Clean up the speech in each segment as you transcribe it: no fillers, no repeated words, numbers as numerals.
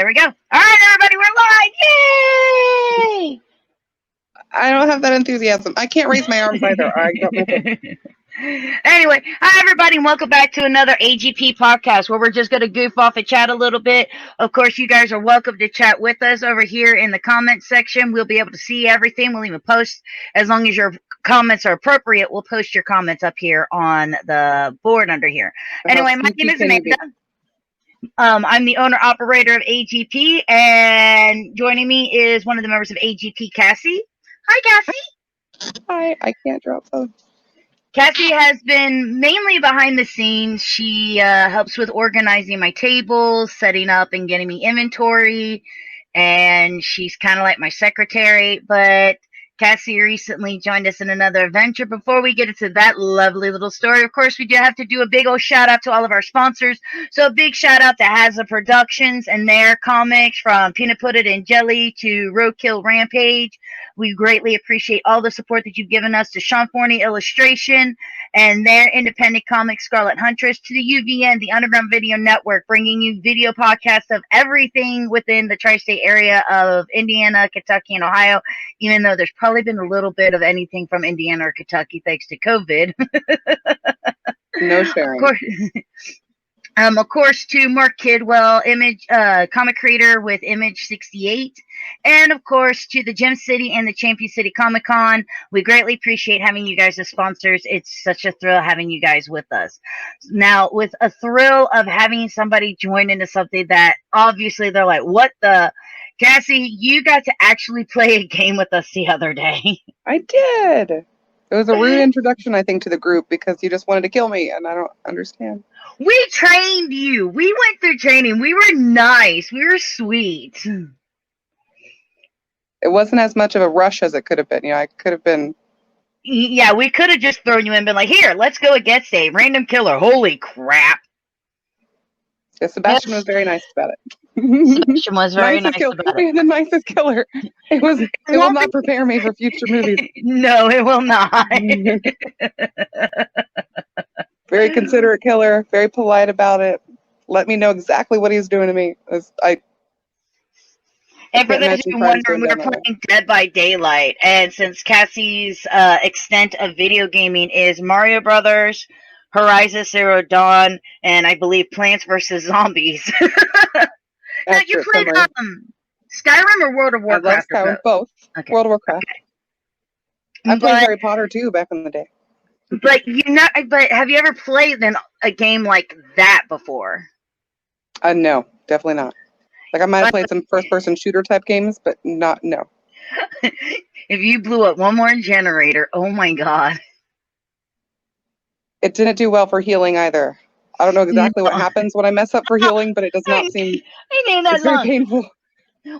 there we go. All right, everybody, we're live. Yay! I don't have that enthusiasm. I can't raise my arms either. I got my phone. Anyway, hi everybody, and welcome back to another AGP podcast where we're just going to goof off and chat a little bit. Of course, you guys are welcome to chat with us over here in the comments section. We'll be able to see everything. We'll even post, as long as your comments are appropriate, we'll post your comments up here on the board under here. Anyway, my name is Amanda. I'm the owner-operator of AGP, and joining me is one of the members of AGP, Cassi. Hi, Cassi. Hi, I can't drop phone. Cassi has been mainly behind the scenes. She helps with organizing my tables, setting up and getting me inventory, and she's kind of like my secretary. But Cassi recently joined us in another adventure. Before we get into that lovely little story, of course, we do have to do a big old shout out to all of our sponsors. So a big shout out to Hazza Productions and their comics, from Peanut Pudded and Jelly to Roadkill Rampage. We greatly appreciate all the support that you've given us, to Sean Forney Illustration and their independent comic Scarlet Huntress, to the UVN, the Underground Video Network, bringing you video podcasts of everything within the tri-state area of Indiana, Kentucky, and Ohio, even though there's probably been a little bit of anything from Indiana or Kentucky thanks to COVID. No sharing. Of course, to Mark Kidwell, comic creator with Image 68, and of course to the Gem City and the Champion City Comic Con. We greatly appreciate having you guys as sponsors. It's such a thrill having you guys with us. Now, with a thrill of having somebody join into something that obviously they're like, what the? Cassi, you got to actually play a game with us the other day. I did. It was a rude introduction, I think, to the group because you just wanted to kill me, and I don't understand. We trained you. We went through training. We were nice. We were sweet. It wasn't as much of a rush as it could have been. I could have been. Yeah, we could have just thrown you in and been like, here, let's go against a random killer. Holy crap. Yeah, Sebastian was very nice about it. Sebastian was very nice about it. The nicest killer. It will not prepare me for future movies. No, it will not. Very considerate killer, very polite about it. Let me know exactly what he's doing to me. And for those who wonder, we were playing Dead by Daylight, and since Cassie's extent of video gaming is Mario Brothers, Horizon Zero Dawn, and I believe Plants vs. Zombies. Now, you played Skyrim or World of Warcraft? Skyrim, both. Okay. World of Warcraft. I played Harry Potter too back in the day. But But have you ever played a game like that before? No, definitely not. Like I might have played some first-person shooter type games, but no. If you blew up one more generator, oh my god! It didn't do well for healing either. I don't know exactly what happens when I mess up for healing, but it does not seem. It's very painful.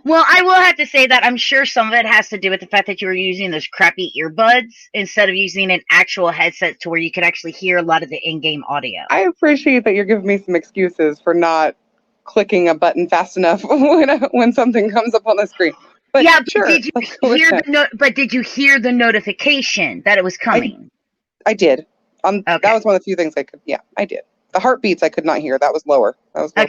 Well, I will have to say that I'm sure some of it has to do with the fact that you were using those crappy earbuds instead of using an actual headset to where you could actually hear a lot of the in-game audio. I appreciate that you're giving me some excuses for not clicking a button fast enough when something comes up on the screen. But yeah, sure, did you hear the notification that it was coming? I did. Okay. That was one of the few things I could. Yeah, I did. The heartbeats I could not hear. That was lower. Okay,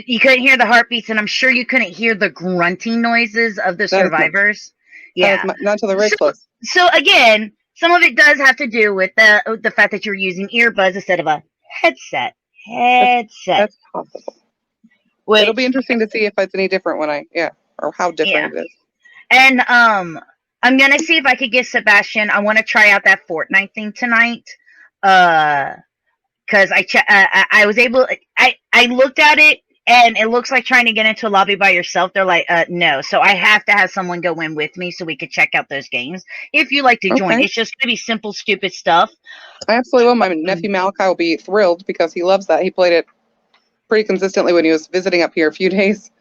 you couldn't hear the heartbeats, and I'm sure you couldn't hear the grunting noises of the survivors. Yeah, not until they're very close. So again, some of it does have to do with the fact that you're using earbuds instead of a headset. That's possible. It'll be interesting to see if it's any different or how different it is. And I'm gonna see if I could get Sebastian. I want to try out that Fortnite thing tonight. Because I was able. I looked at it and it looks like trying to get into a lobby by yourself. They're like, no. So I have to have someone go in with me so we could check out those games. If you like to join, it's just gonna be simple, stupid stuff. I absolutely will. My nephew Malachi will be thrilled because he loves that. He played it pretty consistently when he was visiting up here a few days.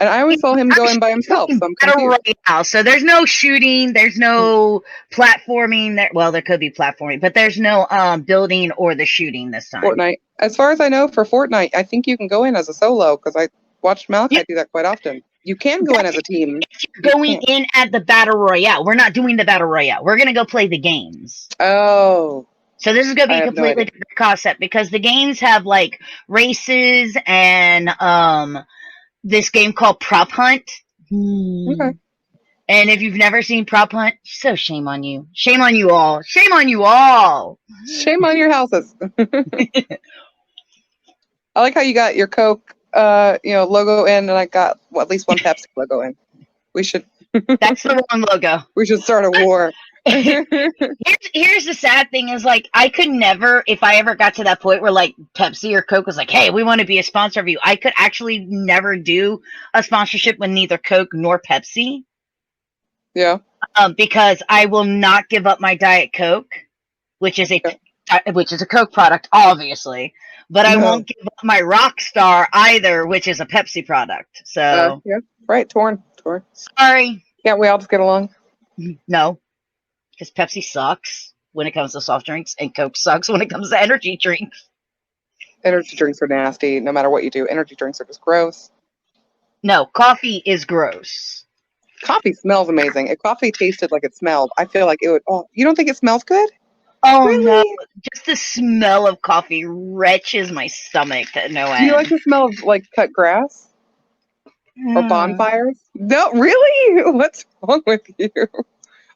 And I always saw him going by himself. So I'm confused. Right now. So there's no shooting, there's no platforming. There could be platforming, but there's no building or the shooting this time. Fortnite. As far as I know, for Fortnite, I think you can go in as a solo because I watched Malachi do that quite often. You can go in as a team. Going in at the Battle Royale. We're not doing the Battle Royale. We're going to go play the games. Oh. So this is going to be a completely different concept because the games have like races and this game called Prop Hunt. Okay. And if you've never seen Prop Hunt, so shame on you. Shame on you all. Shame on you all. Shame on your houses. I like how you got your Coke, logo in, and I got at least one Pepsi logo in. We should. That's the wrong logo. We should start a war. Here's the sad thing is, like, I could never, if I ever got to that point where, like, Pepsi or Coke was like, hey, we want to be a sponsor of you, I could actually never do a sponsorship with neither Coke nor Pepsi. Yeah. Because I will not give up my Diet Coke, which is a Coke product, obviously, but I won't give up my Rockstar either, which is a Pepsi product. So yeah, right, torn. Sorry. Can't we all just get along? No, because Pepsi sucks when it comes to soft drinks, and Coke sucks when it comes to energy drinks. Energy drinks are nasty. No matter what you do, energy drinks are just gross. No, coffee is gross. Coffee smells amazing. If coffee tasted like it smelled, I feel like it would. Oh, you don't think it smells good? Oh, really? No, just the smell of coffee wrenches my stomach to no end. Do you like the smell of, like, cut grass? Or bonfires? No, really? What's wrong with you?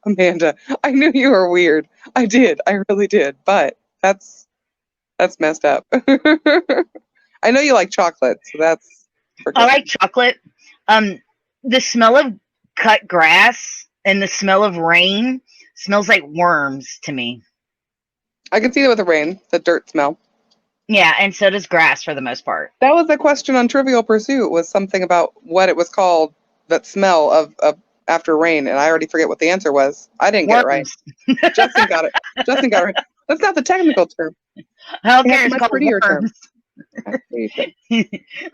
Amanda, I knew you were weird. I did. I really did. But that's messed up. I know you like chocolate, so that's I like chocolate. The smell of cut grass and the smell of rain smells like worms to me. I can see that with the rain, the dirt smell. Yeah, and so does grass for the most part. That was the question on Trivial Pursuit, was something about what it was called, that smell of after rain, and I already forget what the answer was. I didn't get it right. Justin got it. Justin got it right. That's not the technical term. I don't care. It's called prettier worms. Term.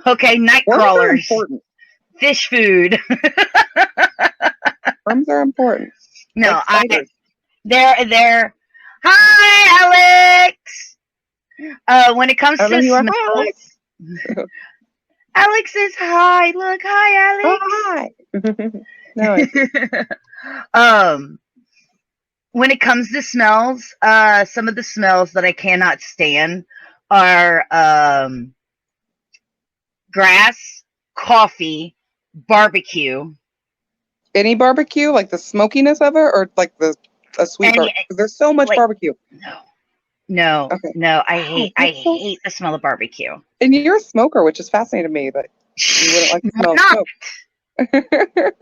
Okay, night worms crawlers. are important. Fish food. Worms are important. No, like they're. Hi, Alex. When it comes to smells, Alex. Alex says hi. Look, hi, Alex. No. When it comes to smells, some of the smells that I cannot stand are grass, coffee, barbecue. Any barbecue, like the smokiness of it, or like a sweet barbecue? There's so much barbecue. No. I hate the smell of barbecue. And you're a smoker, which is fascinating to me, but you wouldn't like the smell of smoke.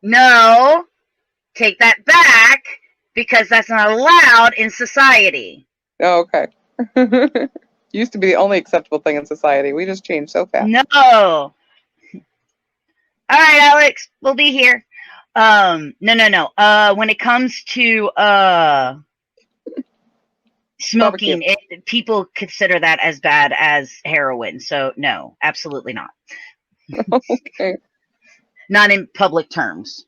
No, take that back, because that's not allowed in society. Oh, okay. Used to be the only acceptable thing in society. We just changed so fast. No. All right, Alex, we'll be here. No. When it comes to smoking, people consider that as bad as heroin. So no, absolutely not. Okay. Not in public terms.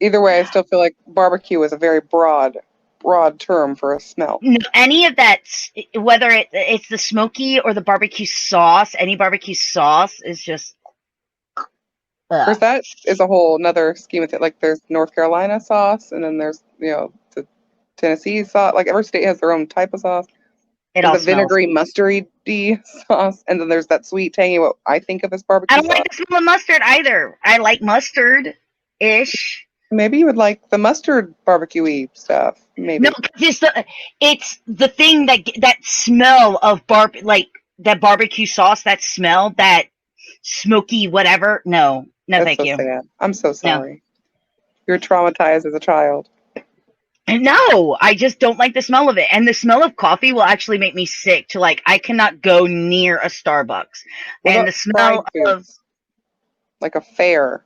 Either way, I still feel like barbecue is a very broad term for a smell. No, any of that, whether it's the smoky or the barbecue sauce, any barbecue sauce is just. Of course, that is a whole another scheme of it. Like, there's North Carolina sauce, and then there's the Tennessee sauce. Like, every state has their own type of sauce. There's the vinegary, mustardy sauce, and then there's that sweet, tangy, what I think of as barbecue sauce. I don't like the smell of mustard either. I like mustard-ish. Maybe you would like the mustard barbecue-y stuff. Maybe. No, it's the thing that smell of that barbecue sauce, that smell, that smoky whatever. No, thank you. Sad. I'm so sorry. No. You're traumatized as a child. No, I just don't like the smell of it. And the smell of coffee will actually make me sick to, like, I cannot go near a Starbucks. And the smell of, like, a fair.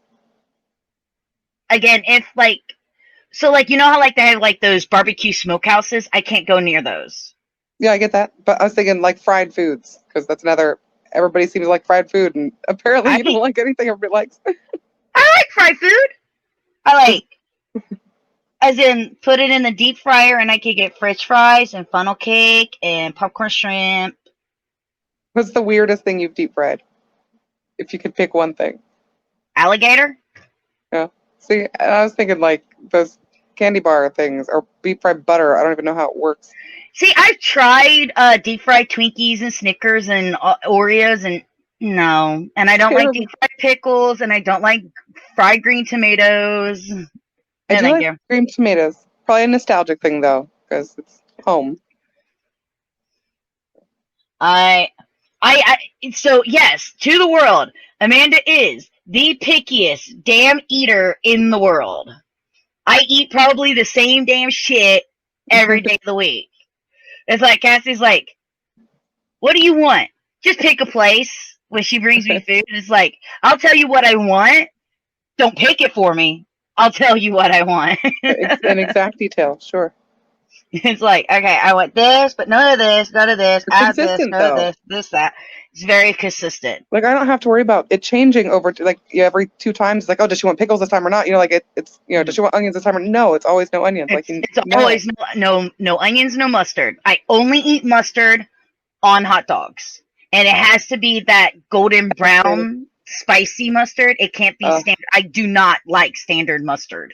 Again, if, like, so, like, you know how, like, they have, like, those barbecue smokehouses? I can't go near those. Yeah, I get that. But I was thinking, like, fried foods, because that's another, everybody seems to like fried food, and apparently you don't like anything everybody likes. I like fried food. I like, as in, put it in the deep fryer, and I could get french fries and funnel cake and popcorn shrimp. What's the weirdest thing you've deep fried? If you could pick one thing. Alligator? Yeah. See, I was thinking, like, those candy bar things, or deep fried butter. I don't even know how it works. See, I've tried deep fried Twinkies and Snickers and Oreos, and No, and I don't like deep fried pickles, and I don't like fried green tomatoes. No, I do thank like you. green tomatoes. Probably a nostalgic thing though, because it's home. So yes, to the world, Amanda is the pickiest damn eater in the world. I eat probably the same damn shit every day of the week. It's like Cassie's like, what do you want? Just pick a place when she brings me food. It's like, I'll tell you what I want. Don't pick it for me. I'll tell you what I want. An exact detail, sure. It's like, okay, I want this, but none of this, none of this, add this, Consistent, none of though. this, that. It's very consistent. Like, I don't have to worry about it changing over to, like, every 2 times. It's like, oh, does she want pickles this time or not? You know, like, it's, does she want onions this time or no? It's always no onions. It's always no onions, no mustard. I only eat mustard on hot dogs. And it has to be that golden brown spicy mustard. It can't be standard. I do not like standard mustard.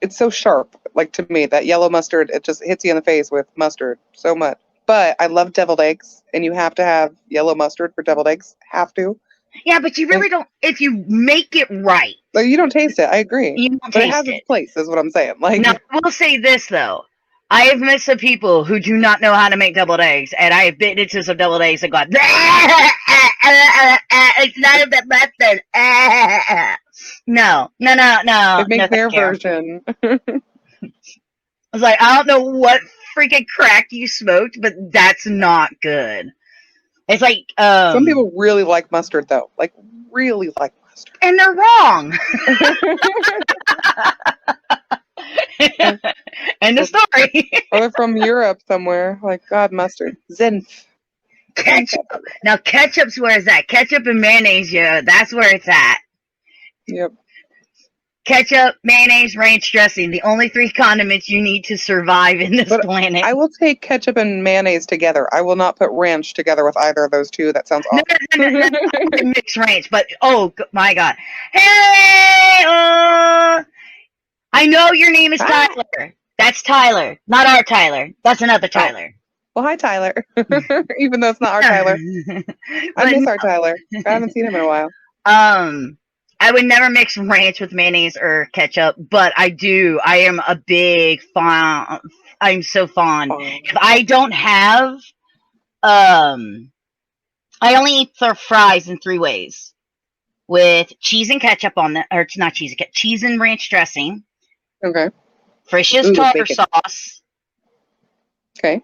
It's so sharp, like, to me. That yellow mustard, it just hits you in the face with mustard so much. But I love deviled eggs, and you have to have yellow mustard for deviled eggs. Have to. Yeah, but you really don't, if you make it right. Like, you don't taste it, I agree. You don't but taste it has its place, is what I'm saying. Like, now, I will say this, though. I have met some people who do not know how to make deviled eggs, and I have bitten into some deviled eggs and gone, it's not a bit mustard. No. They make their version. I was like, I don't know what freaking crack you smoked, but that's not good. It's like some people really like mustard, though. Like, really like mustard. And they're wrong. End of story. Or they're from Europe somewhere. Like, God, mustard. Zenf. Ketchup. Now, ketchup's where it's at. Ketchup and mayonnaise, yeah, that's where it's at. Yep. Ketchup, mayonnaise, ranch dressing. The only 3 condiments you need to survive in this planet. I will take ketchup and mayonnaise together. I will not put ranch together with either of those two. That sounds awful. No, mixed ranch, but oh my God. Hey, I know your name is Tyler. That's Tyler, not our Tyler. That's another Tyler. Well, hi, Tyler. Even though it's not our Tyler. I miss our Tyler. I haven't seen him in a while. I would never mix ranch with mayonnaise or ketchup, but I do. I am a big fan. I'm so fond. If I don't have, I only eat the fries in 3 ways. With cheese and ketchup on them, or not cheese, cheese and ranch dressing. Okay. Frisch's tartar sauce. Okay.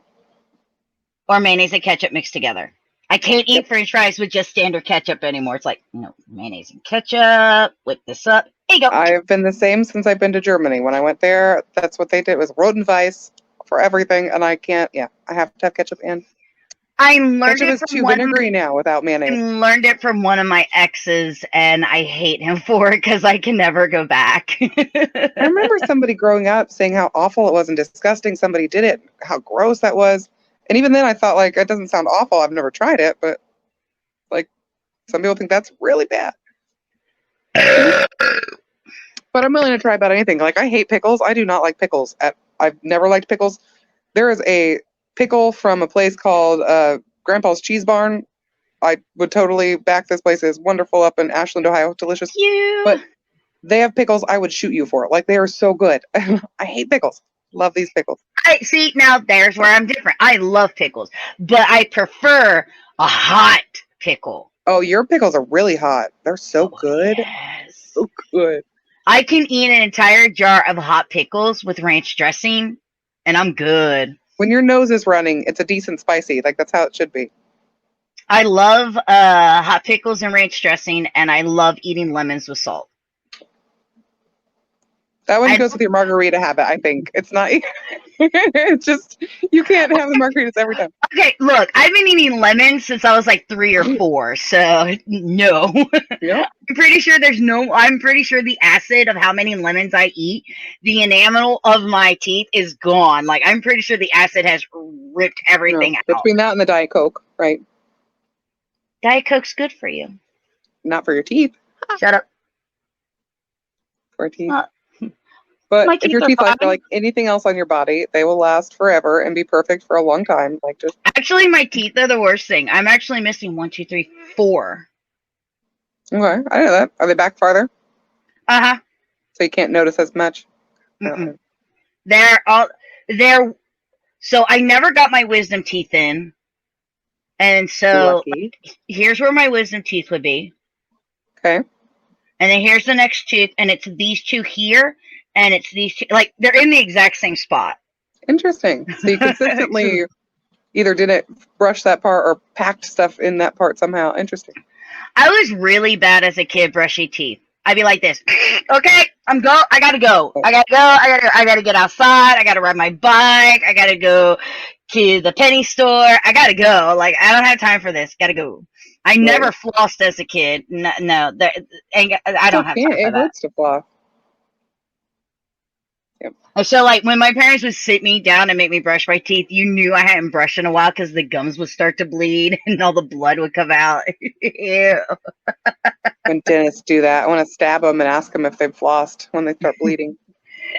Or mayonnaise and ketchup mixed together. I can't eat French fries with just standard ketchup anymore. It's like, mayonnaise and ketchup, whip this up. There you go. I've been the same since I've been to Germany. When I went there, that's what they did, was Rodenweiss for everything, and I can't, I have to have ketchup and I learned ketchup is too vinegary now without mayonnaise. I learned it from one of my exes, and I hate him for it because I can never go back. I remember somebody growing up saying how awful it was and disgusting. Somebody did it, how gross that was. And even then I thought, like, it doesn't sound awful. I've never tried it, but, like, some people think that's really bad. But I'm willing to try about anything. Like, I hate pickles. I do not like pickles. I've never liked pickles. There is a pickle from a place called Grandpa's Cheese Barn. I would totally back this place. It's wonderful up in Ashland, Ohio. Delicious. But they have pickles I would shoot you for. Like, they are so good. I hate pickles. Love these pickles. See, now there's where I'm different. I love pickles, but I prefer a hot pickle. Oh, your pickles are really hot. They're so good. Yes. So good. I can eat an entire jar of hot pickles with ranch dressing, and I'm good. When your nose is running, it's a decent spicy. Like, that's how it should be. I love hot pickles and ranch dressing, and I love eating lemons with salt. That one goes with your margarita habit, I think. It's not, it's just, you can't have the margaritas every time. Okay, look, I've been eating lemons since I was like 3 or 4, so no. Yeah. I'm pretty sure the acid of how many lemons I eat, the enamel of my teeth is gone. Like, I'm pretty sure the acid has ripped everything out. Between that and the Diet Coke, right? Diet Coke's good for you. Not for your teeth. Shut up. For teeth. But My if teeth your are teeth fine. like anything else on your body, they will last forever and be perfect for a long time. Like just Actually, my teeth are the worst thing. I'm actually missing 1, 2, 3, 4. okay, I know that. Are they back farther? Uh-huh. So you can't notice as much? Mm-mm. They're so I never got my wisdom teeth in. And so Lucky. here's where my wisdom teeth would be. Okay. And then here's the next tooth, and it's these two here, and it's these two, like they're in the exact same spot. Interesting. So you consistently either didn't brush that part or packed stuff in that part somehow. Interesting. I was really bad as a kid brushing teeth. I'd be like this. Okay, I gotta go. I gotta get outside. I gotta ride my bike. I gotta go to the penny store. I gotta go. Like, I don't have time for this. Gotta go. I never flossed as a kid. No, I don't have time for It that. hurts to floss. So, like, when my parents would sit me down and make me brush my teeth, you knew I hadn't brushed in a while because the gums would start to bleed and all the blood would come out. Ew. When dentists do that, I want to stab them and ask them if they've flossed when they start bleeding.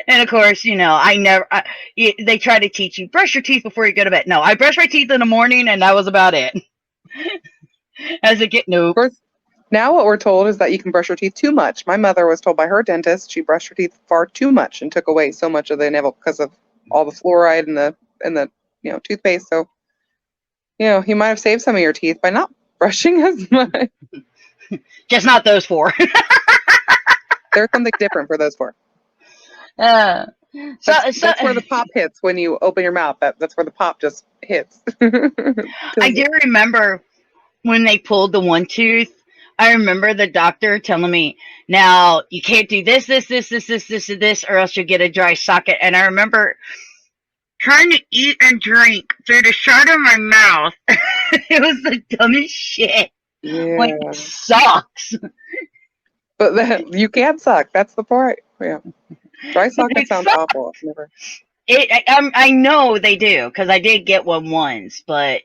And of course, they try to teach you, brush your teeth before you go to bed. No, I brush my teeth in the morning and that was about it. As a kid, nope. Of course, now what we're told is that you can brush your teeth too much. My mother was told by her dentist she brushed her teeth far too much and took away so much of the enamel because of all the fluoride and the toothpaste. So, you might have saved some of your teeth by not brushing as much. Just not those 4. There's something different for those 4. That's where the pop hits when you open your mouth. That's where the pop just hits. I do remember when they pulled the one tooth. I remember the doctor telling me, now you can't do this, or else you'll get a dry socket. And I remember trying to eat and drink through the side of my mouth. It was the dumbest shit. Yeah. Like, it sucks. But then you can't suck. That's the part. Yeah. Dry socket sounds awful. I've never. I know they do because I did get one once, but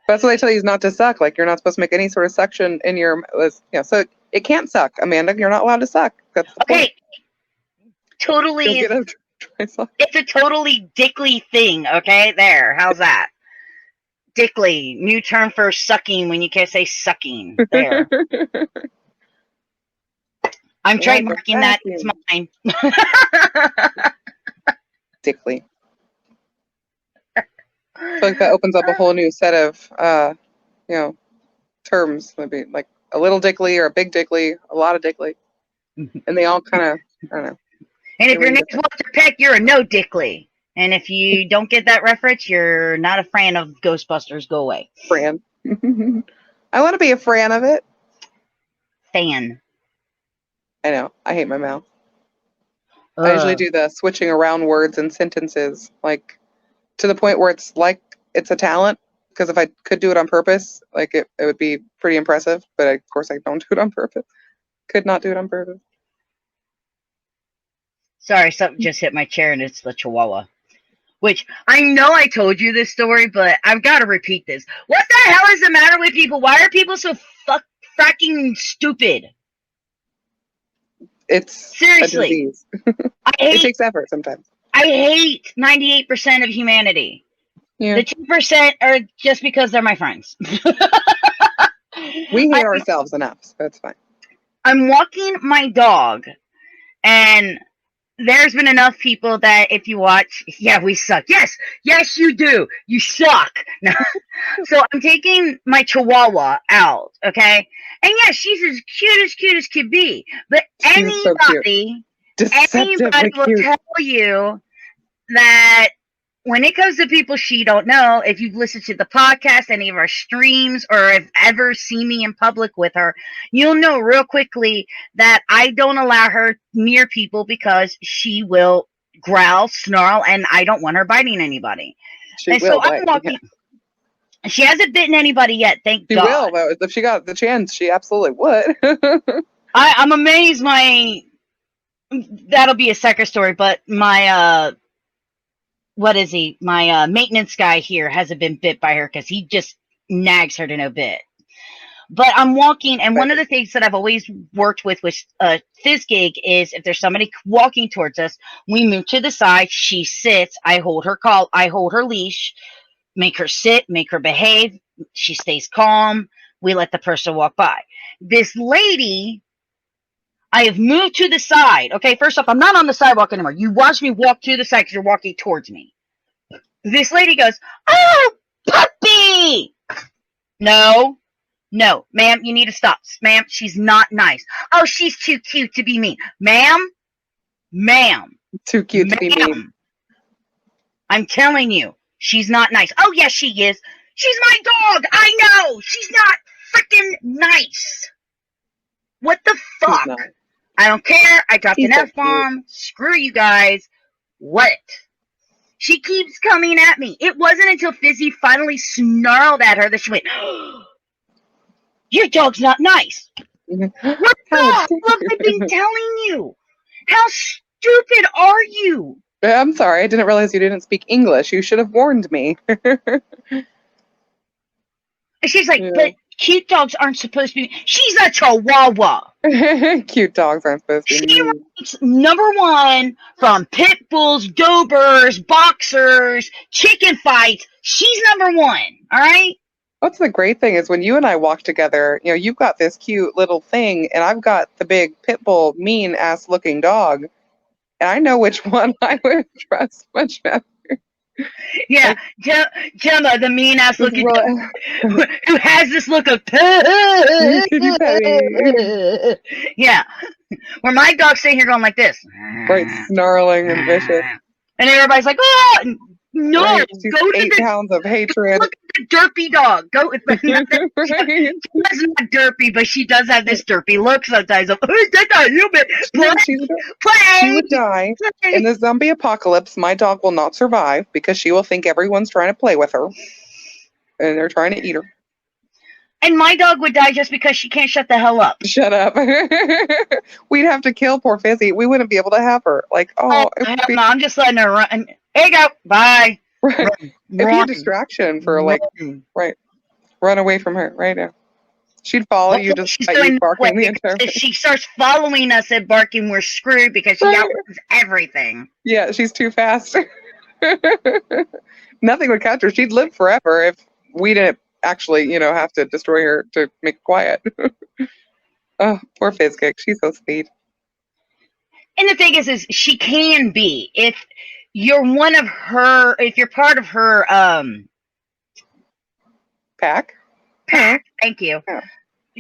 that's what they tell you is not to suck. Like, you're not supposed to make any sort of suction in your. So it can't suck, Amanda. You're not allowed to suck. That's the point. Totally. It's a totally dickly thing. Okay, there. How's that? Dickly, new term for sucking when you can't say sucking. There. I'm trademarking that. It's mine. Dickly. I feel like that opens up a whole new set of, terms. Maybe like a little dickly or a big dickly, a lot of dickly. And they all kind of, I don't know. And if your name's Walter Peck, you're a no dickly. And if you don't get that reference, you're not a fan of Ghostbusters. Go away. Fran. I want to be a fan of it. Fan. I know. I hate my mouth. I usually do the switching around words and sentences, like to the point where it's like it's a talent. Because if I could do it on purpose, like it would be pretty impressive. But of course, I don't do it on purpose. Could not do it on purpose. Sorry, something just hit my chair, and it's the Chihuahua. Which, I know I told you this story, but I've got to repeat this. What the hell is the matter with people? Why are people so fracking stupid? It's seriously. A disease. It takes effort sometimes. I hate 98% of humanity. Yeah. The 2% are just because they're my friends. We hate ourselves enough, so it's fine. I'm walking my dog, and there's been enough people that if you watch, yeah, we suck. Yes, you do. You suck. So I'm taking my Chihuahua out, okay? And yeah, she's as cute as could be. But anybody will tell you that when it comes to people she don't know, if you've listened to the podcast, any of our streams, or have ever seen me in public with her, you'll know real quickly that I don't allow her near people because she will growl, snarl, and I don't want her biting anybody. I'm walking. Yeah. She hasn't bitten anybody yet, thank God. She will, though. If she got the chance, she absolutely would. I'm amazed that'll be a second story, but my my maintenance guy here hasn't been bit by her because he just nags her to no bit. But I'm walking, and one of the things that I've always worked with Fizz Gig is if there's somebody walking towards us, we move to the side. She sits. I hold her leash, make her sit, make her behave. She stays calm. We let the person walk by. This lady, I have moved to the side. Okay, first off, I'm not on the sidewalk anymore. You watch me walk to the side because you're walking towards me. This lady goes, "Oh, puppy!" No, ma'am, you need to stop. Ma'am, she's not nice. Oh, she's too cute to be mean. Ma'am. Too cute to be mean. I'm telling you, she's not nice. Oh, yes, she is. She's my dog. I know. She's not freaking nice. What the fuck? I don't care. I dropped an F-bomb. Screw you guys. What? She keeps coming at me. It wasn't until Fizzy finally snarled at her that she went, "Your dog's not nice." What the fuck have I been telling you? How stupid are you? I'm sorry. I didn't realize you didn't speak English. You should have warned me. She's like, "But cute dogs aren't supposed to be." She's a Chihuahua. Cute dogs aren't supposed to be. She ranks #1 from pit bulls, Dober's, boxers, chicken fights. She's #1. All right. What's the great thing is when you and I walk together, you know, you've got this cute little thing, and I've got the big pit bull, mean ass looking dog, and I know which one I would trust much better. Yeah, Gemma, the mean ass looking dog, who has this look of yeah, where my dog's sitting here going like this, right, snarling and vicious, and everybody's like, "Oh no, right. Go to 8 pounds of hatred." Look at the derpy dog. Go. She was not derpy, but she does have this derpy look sometimes. Of, she would die in the zombie apocalypse. My dog will not survive because she will think everyone's trying to play with her, and they're trying to eat her. And my dog would die just because she can't shut the hell up. Shut up. We'd have to kill poor Fizzy. We wouldn't be able to have her. Like, no, I'm just letting her run. There you go. Bye. Right. It'd be a distraction for right. Run away from her right now. She'd follow you just by you barking the entire time. If she starts following us and barking, we're screwed because she outruns everything. Yeah, she's too fast. Nothing would catch her. She'd live forever if we didn't actually, have to destroy her to make it quiet. Oh, poor Fizzkick. She's so sweet. And the thing is she can be. If you're if you're part of her pack. Thank you. Yeah.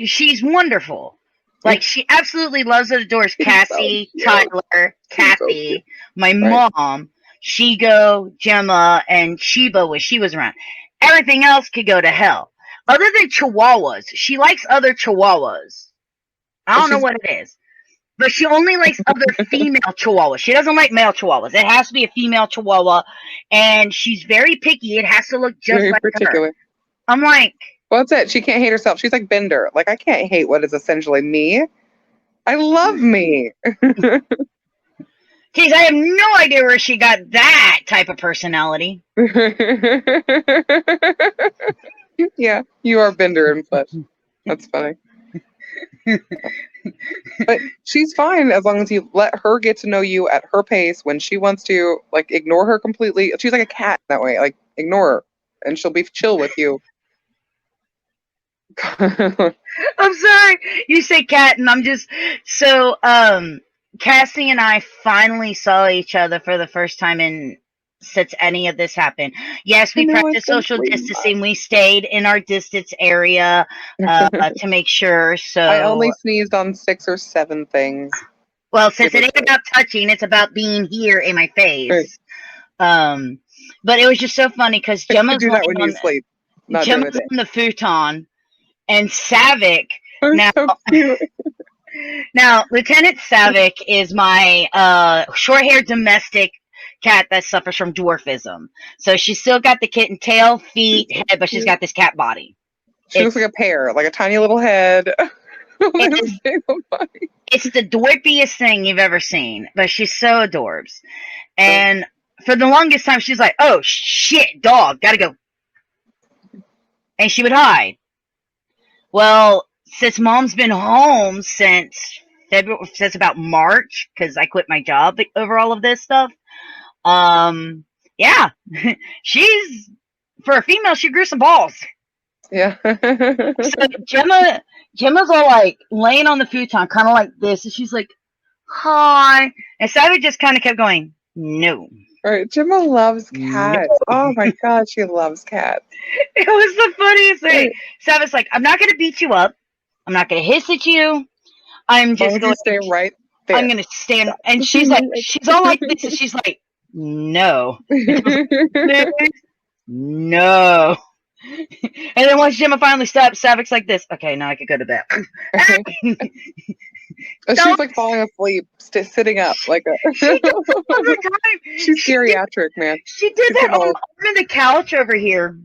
She's wonderful. Like, she absolutely loves and adores Cassi, Tyler, Kathy, my mom, Shigo, Gemma, and Sheba when she was around. Everything else could go to hell. Other than Chihuahuas, she likes other Chihuahuas. I don't know what it is. But she only likes other female Chihuahuas. She doesn't like male Chihuahuas. It has to be a female Chihuahua. And she's very picky. It has to look just very like particular. Her. I'm like... Well, that's it. She can't hate herself. She's like Bender. Like, I can't hate what is essentially me. I love me. Jeez, I have no idea where she got that type of personality. Yeah, you are Bender in flesh. That's funny. But she's fine as long as you let her get to know you at her pace. When she wants to, like, ignore her completely. She's like a cat that way. Like, ignore her, and she'll be chill with you. I'm sorry. You say cat, and I'm just so. Cassie and I finally saw each other for the first time since any of this happened. Yes, we practiced social distancing. We stayed in our distance area to make sure. So I only sneezed on 6 or 7 things. Well, since it ain't about touching, it's about being here in my face. Right. But it was just so funny because Gemma's do that when you sleep. Gemma's on the futon, and Savick now. So cute. Now, Lieutenant Savick is my short-haired domestic cat that suffers from dwarfism. So she's still got the kitten tail, feet, head, but she's got this cat body. She looks like a pear, like a tiny little head. It's the dwarfiest thing you've ever seen, but she's so adorbs. And for the longest time, she's like, "Oh, shit, dog, gotta go." And she would hide. Well, since mom's been home since February, since about March, because I quit my job over all of this stuff. Yeah, she's, for a female, she grew some balls. Yeah. So Gemma's all like laying on the futon, kind of like this, and she's like, "Hi," and Savage just kind of kept going, "No." Right. Gemma loves No. cats. Oh my god, she loves cats. It was the funniest thing. Right. Savage's like, "I'm not gonna beat you up. I'm not gonna hiss at you. I'm As long just as going. you stay right there. I'm gonna stand." And she's like, she's all like this, and she's like, "No." No. And then once Gemma finally stops, Savic's like this. Okay, now I could go to bed. She's like falling asleep, sitting up like a. She does all the time. She's geriatric, man. She did that on the couch over here.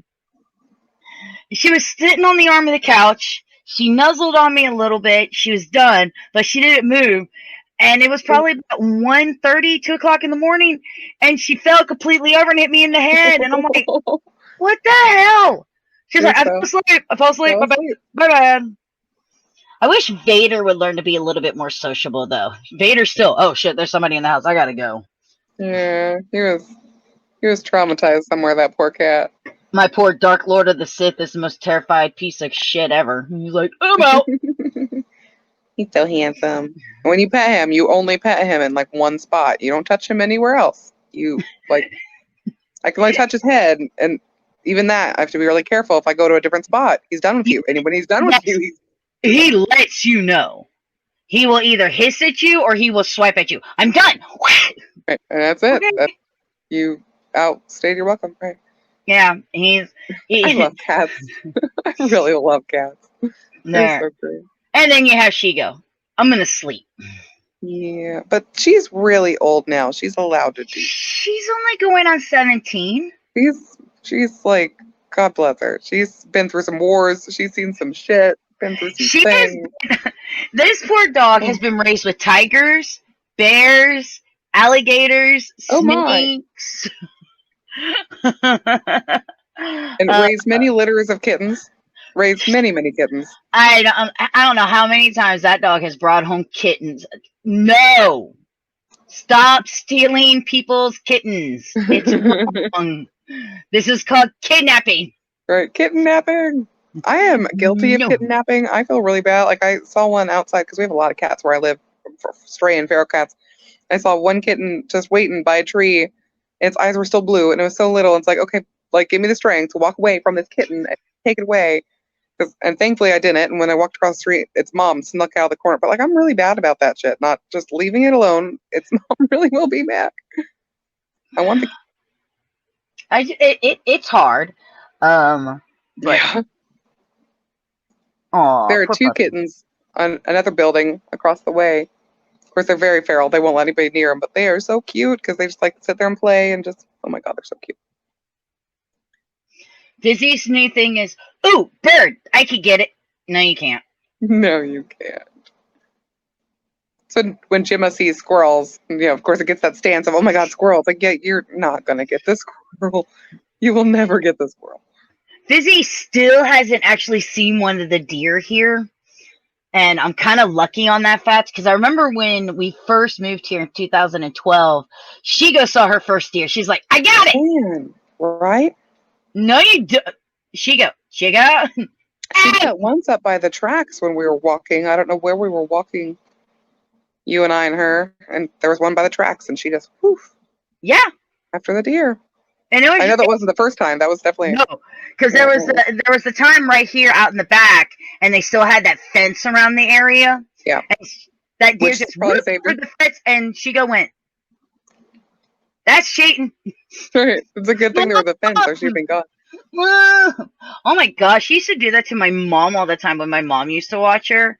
She was sitting on the arm of the couch. She nuzzled on me a little bit. She was done, but she didn't move. And it was probably about 1:30, 2 o'clock in the morning, and she fell completely over and hit me in the head. And I'm like, what the hell? She's like, I fell asleep. My bad. I wish Vader would learn to be a little bit more sociable, though. Vader's still, oh shit, there's somebody in the house. I gotta go. Yeah, he was traumatized somewhere, that poor cat. My poor Dark Lord of the Sith is the most terrified piece of shit ever. He's like, I'm out. He's so handsome. When you pet him, you only pet him in like one spot. You don't touch him anywhere else. You like, I can only touch his head, and even that, I have to be really careful. If I go to a different spot, he's done with you. And when he's done with you, he lets you know. He will either hiss at you or he will swipe at you. I'm done. Right, and that's it. Okay. You outstayed your welcome. Right. Yeah, I love cats. I really love cats. They're so great. And then you have Shigo. I'm gonna sleep. Yeah, but she's really old now. She's allowed to do. She's only going on 17. She's like, God bless her. She's been through some wars. She's seen some shit. Been through some things. This poor dog has been raised with tigers, bears, alligators, snakes. And raised many litters of kittens. Raised many kittens. I don't know how many times that dog has brought home kittens. No, stop stealing people's kittens. It's wrong. This is called kidnapping. Right, kidnapping. I am guilty of kidnapping. I feel really bad. Like, I saw one outside because we have a lot of cats where I live, stray and feral cats. I saw one kitten just waiting by a tree. Its eyes were still blue, and it was so little. It's like, okay, like, give me the strength to walk away from this kitten and take it away. And thankfully I didn't. And when I walked across the street, its mom snuck out of the corner. But like, I'm really bad about that shit. Not just leaving it alone. Its mom really will be back. I want the. It's hard. But yeah. Aww, there are two kittens on another building across the way. Of course, they're very feral. They won't let anybody near them, but they are so cute because they just like sit there and play and just, oh my God, they're so cute. Dizzy's new thing is, ooh, bird. I could get it. No, you can't. No, you can't. So when Gemma sees squirrels, of course it gets that stance of, oh my God, squirrels. Like, yeah, you're not going to get this squirrel. You will never get the squirrel. Dizzy still hasn't actually seen one of the deer here. And I'm kind of lucky on that fact because I remember when we first moved here in 2012, Shigo saw her first deer. She's like, I got it. Man, right? No, you do. Shigo. She got once up by the tracks when we were walking. I don't know where we were walking, you and I and her, and there was one by the tracks, and she just, whoof. Yeah. After the deer. And I know that wasn't the first time. That was definitely no, because there was the time right here out in the back, and they still had that fence around the area. Yeah. And that deer just probably saved her. The fence, and Shigo went. That's cheating. Right. It's a good thing there was a fence, or she'd been gone. Oh my gosh, she used to do that to my mom all the time when my mom used to watch her.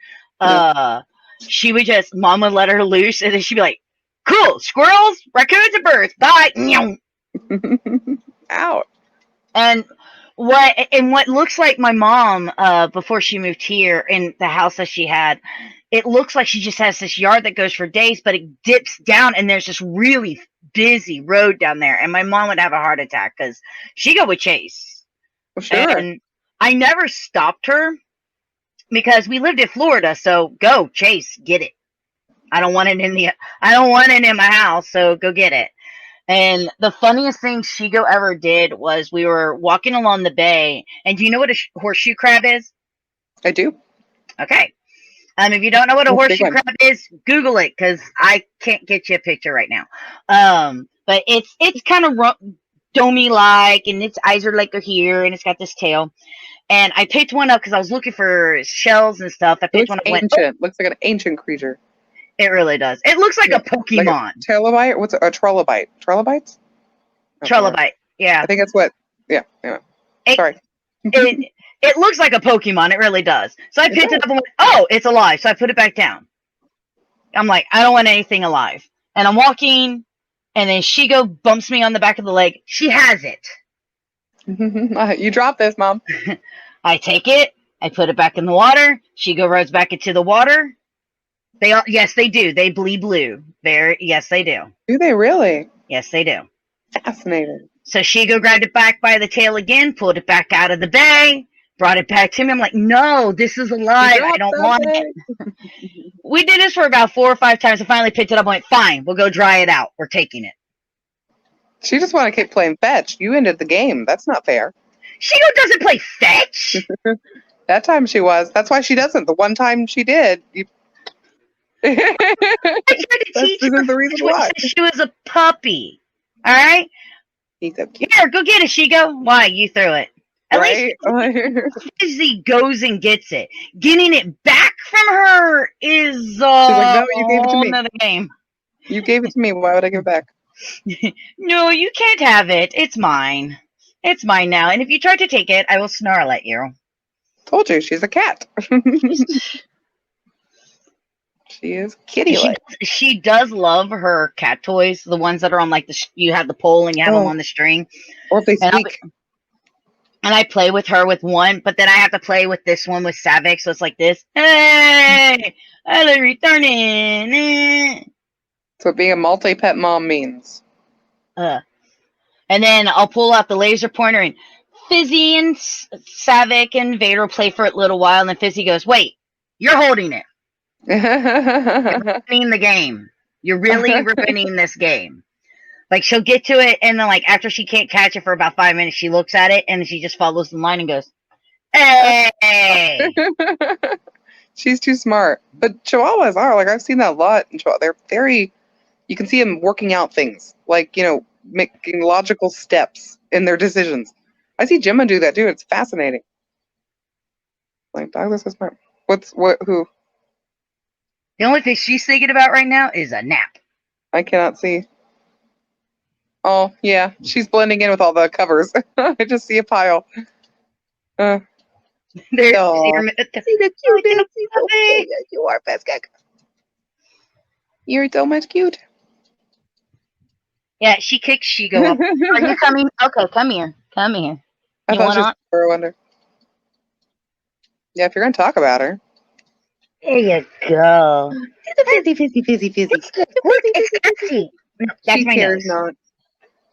She would mom would let her loose, and then she'd be like, cool, squirrels, raccoons, and birds, bye. Out. And what looks like my mom, before she moved here in the house that she had, it looks like she just has this yard that goes for days, but it dips down, and there's this really busy road down there, and my mom would have a heart attack because Shigo would chase. Well, sure. And I never stopped her, because we lived in Florida, so go chase, get it. I don't want it in my house, so go get it. And the funniest thing Shigo ever did was we were walking along the bay, and do you know what a horseshoe crab is? I do. Okay. If you don't know what a Big horseshoe one. crab is, Google it, because I can't get you a picture right now. But it's kind of domey like, and its eyes are like they're here, and it's got this tail. And I picked one up because I was looking for shells and stuff. I It picked looks one up. ancient. Looks like an ancient creature. It really does. It looks like Yeah, a Pokemon. Like a trilobite? What's a trilobite? Trilobites? Trilobite. Yeah. I think that's what. Yeah. Anyway. Sorry. It looks like a Pokemon. It really does. So I picked it up and went, oh, it's alive. So I put it back down. I'm like, I don't want anything alive. And I'm walking, and then Shigo bumps me on the back of the leg. She has it. You dropped this, Mom. I take it. I put it back in the water. Shigo rides back into the water. Yes, they do. They bleed blue. Yes, they do. Do they really? Yes, they do. Fascinating. So Shigo grabbed it back by the tail again, pulled it back out of the bay, brought it back to me. I'm like, no, this is alive. I don't want it. We did this for about 4 or 5 times. I finally picked it up and went, fine, we'll go dry it out. We're taking it. She just want to keep playing fetch. You ended the game. That's not fair. Shigo doesn't play fetch. That time she was. That's why she doesn't. The one time she did. I tried to teach her the reason why. since she was a puppy. All right? He's so cute. Here, go get it, Shigo. Why? You threw it. At Right? least Fizzy goes and gets it. Getting it back from her is no, you gave it to me. another game. You gave it to me. Why would I give it back? No, you can't have it. It's mine. It's mine now. And if you try to take it, I will snarl at you. Told you, she's a cat. She is kitty-like. She does love her cat toys, the ones that are on like you have the pole and you have them on the string. Or if they speak. And I play with her with one, but then I have to play with this one with Savick, so it's like this. Hey, I'll returning. That's what being a multi-pet mom means. And then I'll pull out the laser pointer, and Fizzy and Savick and Vader play for a little while, and then Fizzy goes, wait, you're holding it. You're ruining the game. You're really ruining this game. Like, she'll get to it, and then, like, after she can't catch it for about 5 minutes, she looks at it, and then she just follows the line and goes, hey! She's too smart. But Chihuahuas are, like, I've seen that a lot in Chihuahua. They're very, you can see them working out things. Like, making logical steps in their decisions. I see Gemma do that, too. It's fascinating. Like, dog, this is smart. Who? The only thing she's thinking about right now is a nap. I cannot see. Oh, yeah. She's blending in with all the covers. I just see a pile. There's the cutest. You are best gecko. You're so much cute. Yeah, she kicks Shigo up. Are you coming? Okay, come here. Come here. I thought she was for a wonder. Yeah, if you're going to talk about her. There you go. Fizzy. It's Cassi. No, that's she my cares nose. not.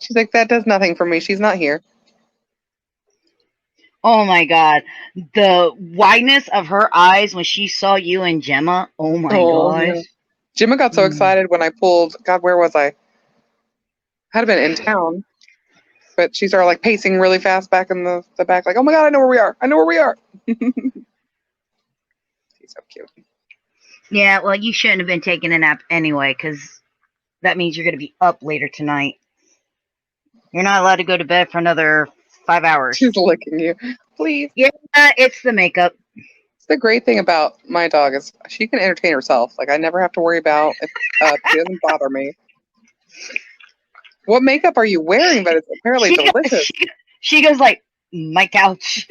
She's like, that does nothing for me. She's not here. Oh my god. The wideness of her eyes when she saw you and Gemma. Oh my gosh. Yeah. Gemma got so excited when I pulled, God, where was I? Had been in town. But she started like pacing really fast back in the back, like, oh my god, I know where we are. She's so cute. Yeah, well, you shouldn't have been taking a nap anyway, because that means you're going to be up later tonight. You're not allowed to go to bed for another 5 hours. She's licking you. Please. Yeah, it's the makeup. It's the great thing about my dog is she can entertain herself. Like, I never have to worry about if she doesn't bother me. What makeup are you wearing? But it's apparently delicious. She goes like, my couch.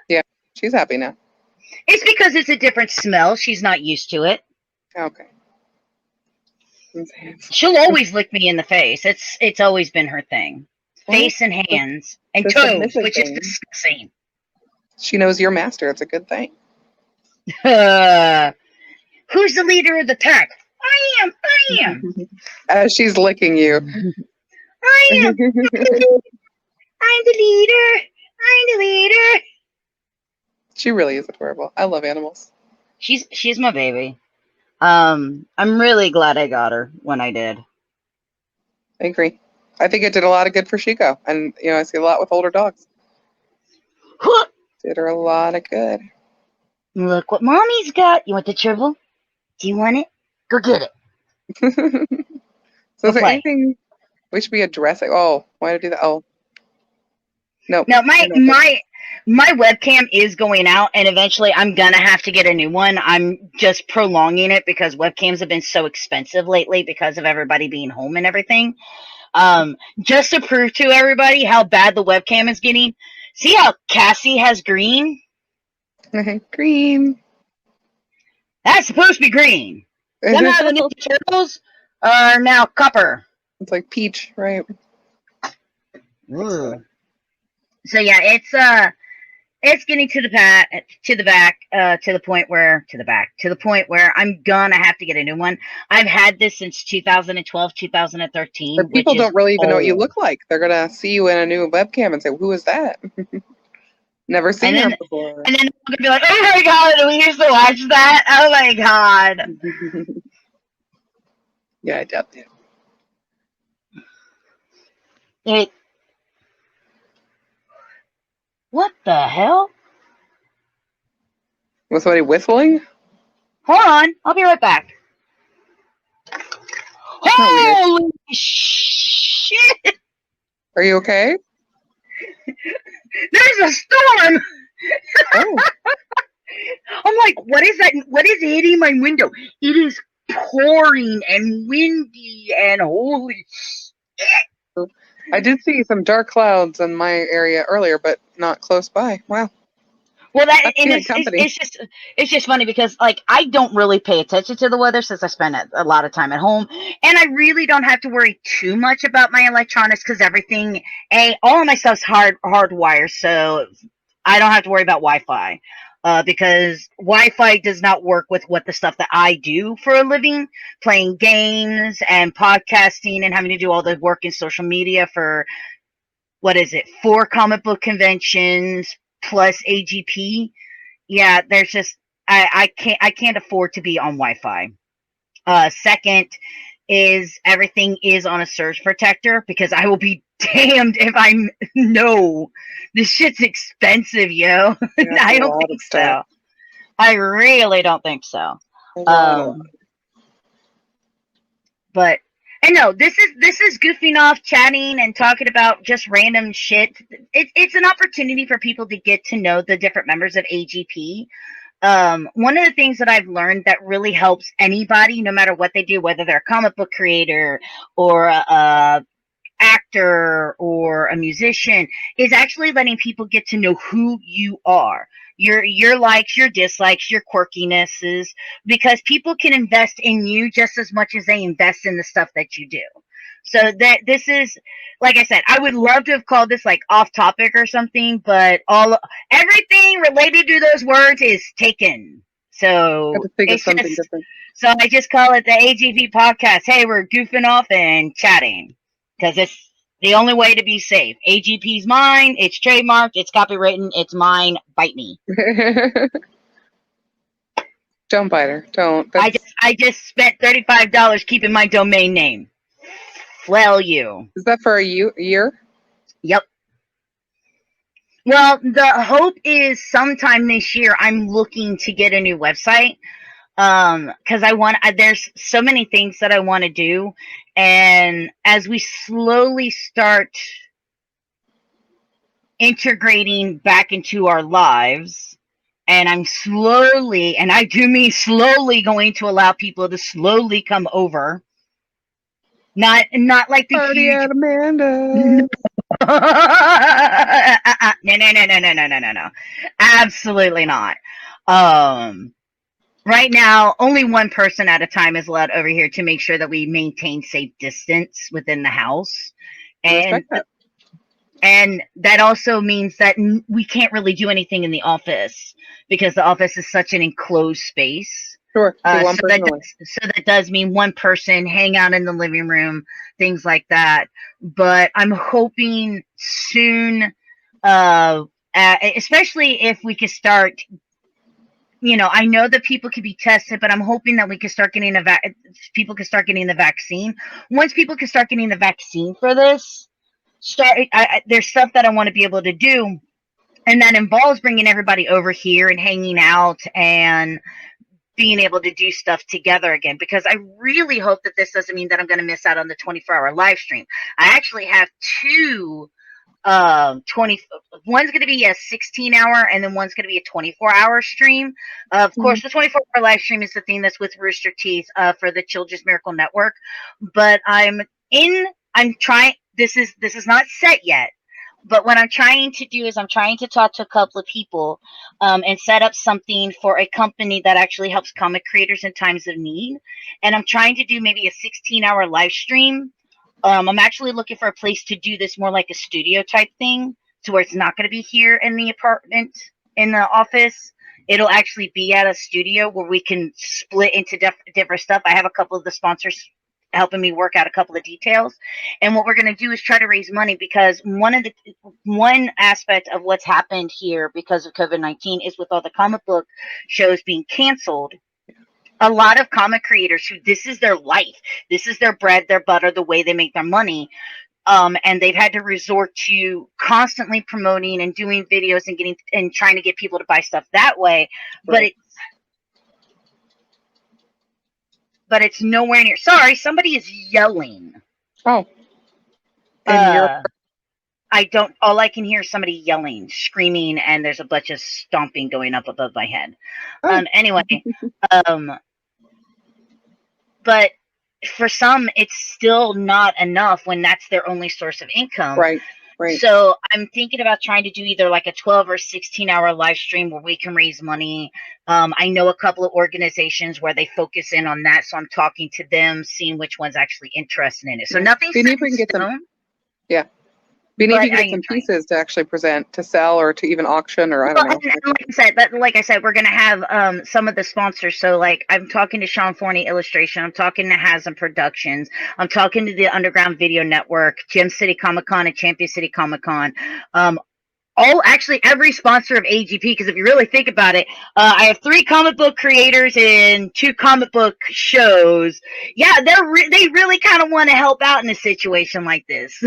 Yeah, she's happy now. It's because it's a different smell. She's not used to it. Okay. She'll always lick me in the face. It's always been her thing. Face and hands and toes, which is disgusting. She knows your master. It's a good thing. Who's the leader of the pack? I am. As she's licking you. I am. I'm the leader. She really is adorable. I love animals. She's my baby. I'm really glad I got her when I did. I agree. I think it did a lot of good for Chico. And, I see a lot with older dogs. Did her a lot of good. Look what Mommy's got. You want the tribble? Do you want it? Go get it. So is there anything we should be addressing? Oh, why did I do that? Oh. No. No, my webcam is going out, and eventually I'm gonna have to get a new one. I'm just prolonging it because webcams have been so expensive lately because of everybody being home and everything. Just to prove to everybody how bad the webcam is getting. See how Cassi has green? Green. That's supposed to be green. Somehow the Ninja Turtles are now copper. It's like peach, right? Ooh. So yeah, it's getting to the point where I'm gonna have to get a new one. I've had this since 2012, 2013. But people don't really even know what you look like. They're gonna see you in a new webcam and say, "Who is that?" Never seen her before. And then they're gonna be like, "Oh my god, we used to watch that! Oh my god!" Yeah, I doubt that. What the hell? Was somebody whistling? Hold on, I'll be right back. Holy shit! Are you okay? There's a storm! Oh. I'm like, what is that? What is hitting my window? It is pouring and windy and holy shit. I did see some dark clouds in my area earlier, but not close by. Wow. Well, it's just funny because I don't really pay attention to the weather since I spend a lot of time at home, and I really don't have to worry too much about my electronics because all of my stuff's hardwired, so I don't have to worry about Wi-Fi. Because Wi-Fi does not work with the stuff that I do for a living, playing games and podcasting and having to do all the work in social media for 4 comic book conventions plus AGP. Yeah, there's just I can't afford to be on Wi-Fi. Second is everything is on a surge protector because I will be damned if I know this shit's expensive, yo. Yeah, I don't think so. I really don't think so. But and no, this is goofing off, chatting, and talking about just random shit. It's an opportunity for people to get to know the different members of AGP. One of the things that I've learned that really helps anybody, no matter what they do, whether they're a comic book creator or a actor or a musician, is actually letting people get to know who you are, your likes, your dislikes, your quirkinesses, because people can invest in you just as much as they invest in the stuff that you do. So that this is, like I said, I would love to have called this off topic or something, but everything related to those words is taken. So so I just call it the AGP Podcast. Hey, we're goofing off and chatting because it's the only way to be safe. AGP's mine. It's trademarked. It's copywritten. It's mine. Bite me. Don't bite her. Don't. I just spent $35 keeping my domain name. Well, you. Is that for a year? Yep. Well, the hope is sometime this year I'm looking to get a new website. Because there's so many things that I want to do, and as we slowly start integrating back into our lives, and I'm slowly, and I do mean slowly, going to allow people to slowly come over. Not like the Party huge at Amanda. No. Absolutely not. Right now, only one person at a time is allowed over here to make sure that we maintain safe distance within the house. And that also means that we can't really do anything in the office because the office is such an enclosed space. Sure. So that does mean one person hang out in the living room, things like that. But I'm hoping soon especially if we could start. I know that people could be tested, but I'm hoping that we can start getting people can start getting the vaccine. Once people can start getting the vaccine for this, there's stuff that I want to be able to do, and that involves bringing everybody over here and hanging out and being able to do stuff together again, because I really hope that this doesn't mean that I'm going to miss out on the 24-hour live stream. I actually have two 20 one's going to be a 16-hour and then one's going to be a 24-hour stream. Of course, the 24-hour live stream is the thing that's with Rooster Teeth for the Children's Miracle Network, but I'm trying, this is not set yet, but what I'm trying to do is I'm trying to talk to a couple of people and set up something for a company that actually helps comic creators in times of need. And I'm trying to do maybe a 16-hour live stream. I'm actually looking for a place to do this more like a studio type thing, to where it's not going to be here in the apartment, in the office. It'll actually be at a studio where we can split into different stuff. I have a couple of the sponsors helping me work out a couple of details. And what we're going to do is try to raise money, because one aspect of what's happened here because of COVID-19 is with all the comic book shows being canceled. A lot of comic creators who this is their life, this is their bread, their butter, the way they make their money. And they've had to resort to constantly promoting and doing videos and trying to get people to buy stuff that way. Right. But it's nowhere near. Sorry, somebody is yelling. Oh. All I can hear is somebody yelling, screaming, and there's a bunch of stomping going up above my head. Oh. Anyway, but for some, it's still not enough when that's their only source of income. Right. Right. So I'm thinking about trying to do either like a 12 or 16-hour live stream where we can raise money. I know a couple of organizations where they focus in on that, so I'm talking to them, seeing which one's actually interested in it. So nothing's set in stone. Yeah. We need to get some pieces to actually present, to sell, or to even auction, or I don't know. And like I said, we're going to have some of the sponsors. So, like, I'm talking to Sean Forney Illustration. I'm talking to Hasm Productions. I'm talking to the Underground Video Network, Gem City Comic Con, and Champion City Comic Con. Every sponsor of AGP, because if you really think about it, I have 3 comic book creators and 2 comic book shows. Yeah, they really kind of want to help out in a situation like this.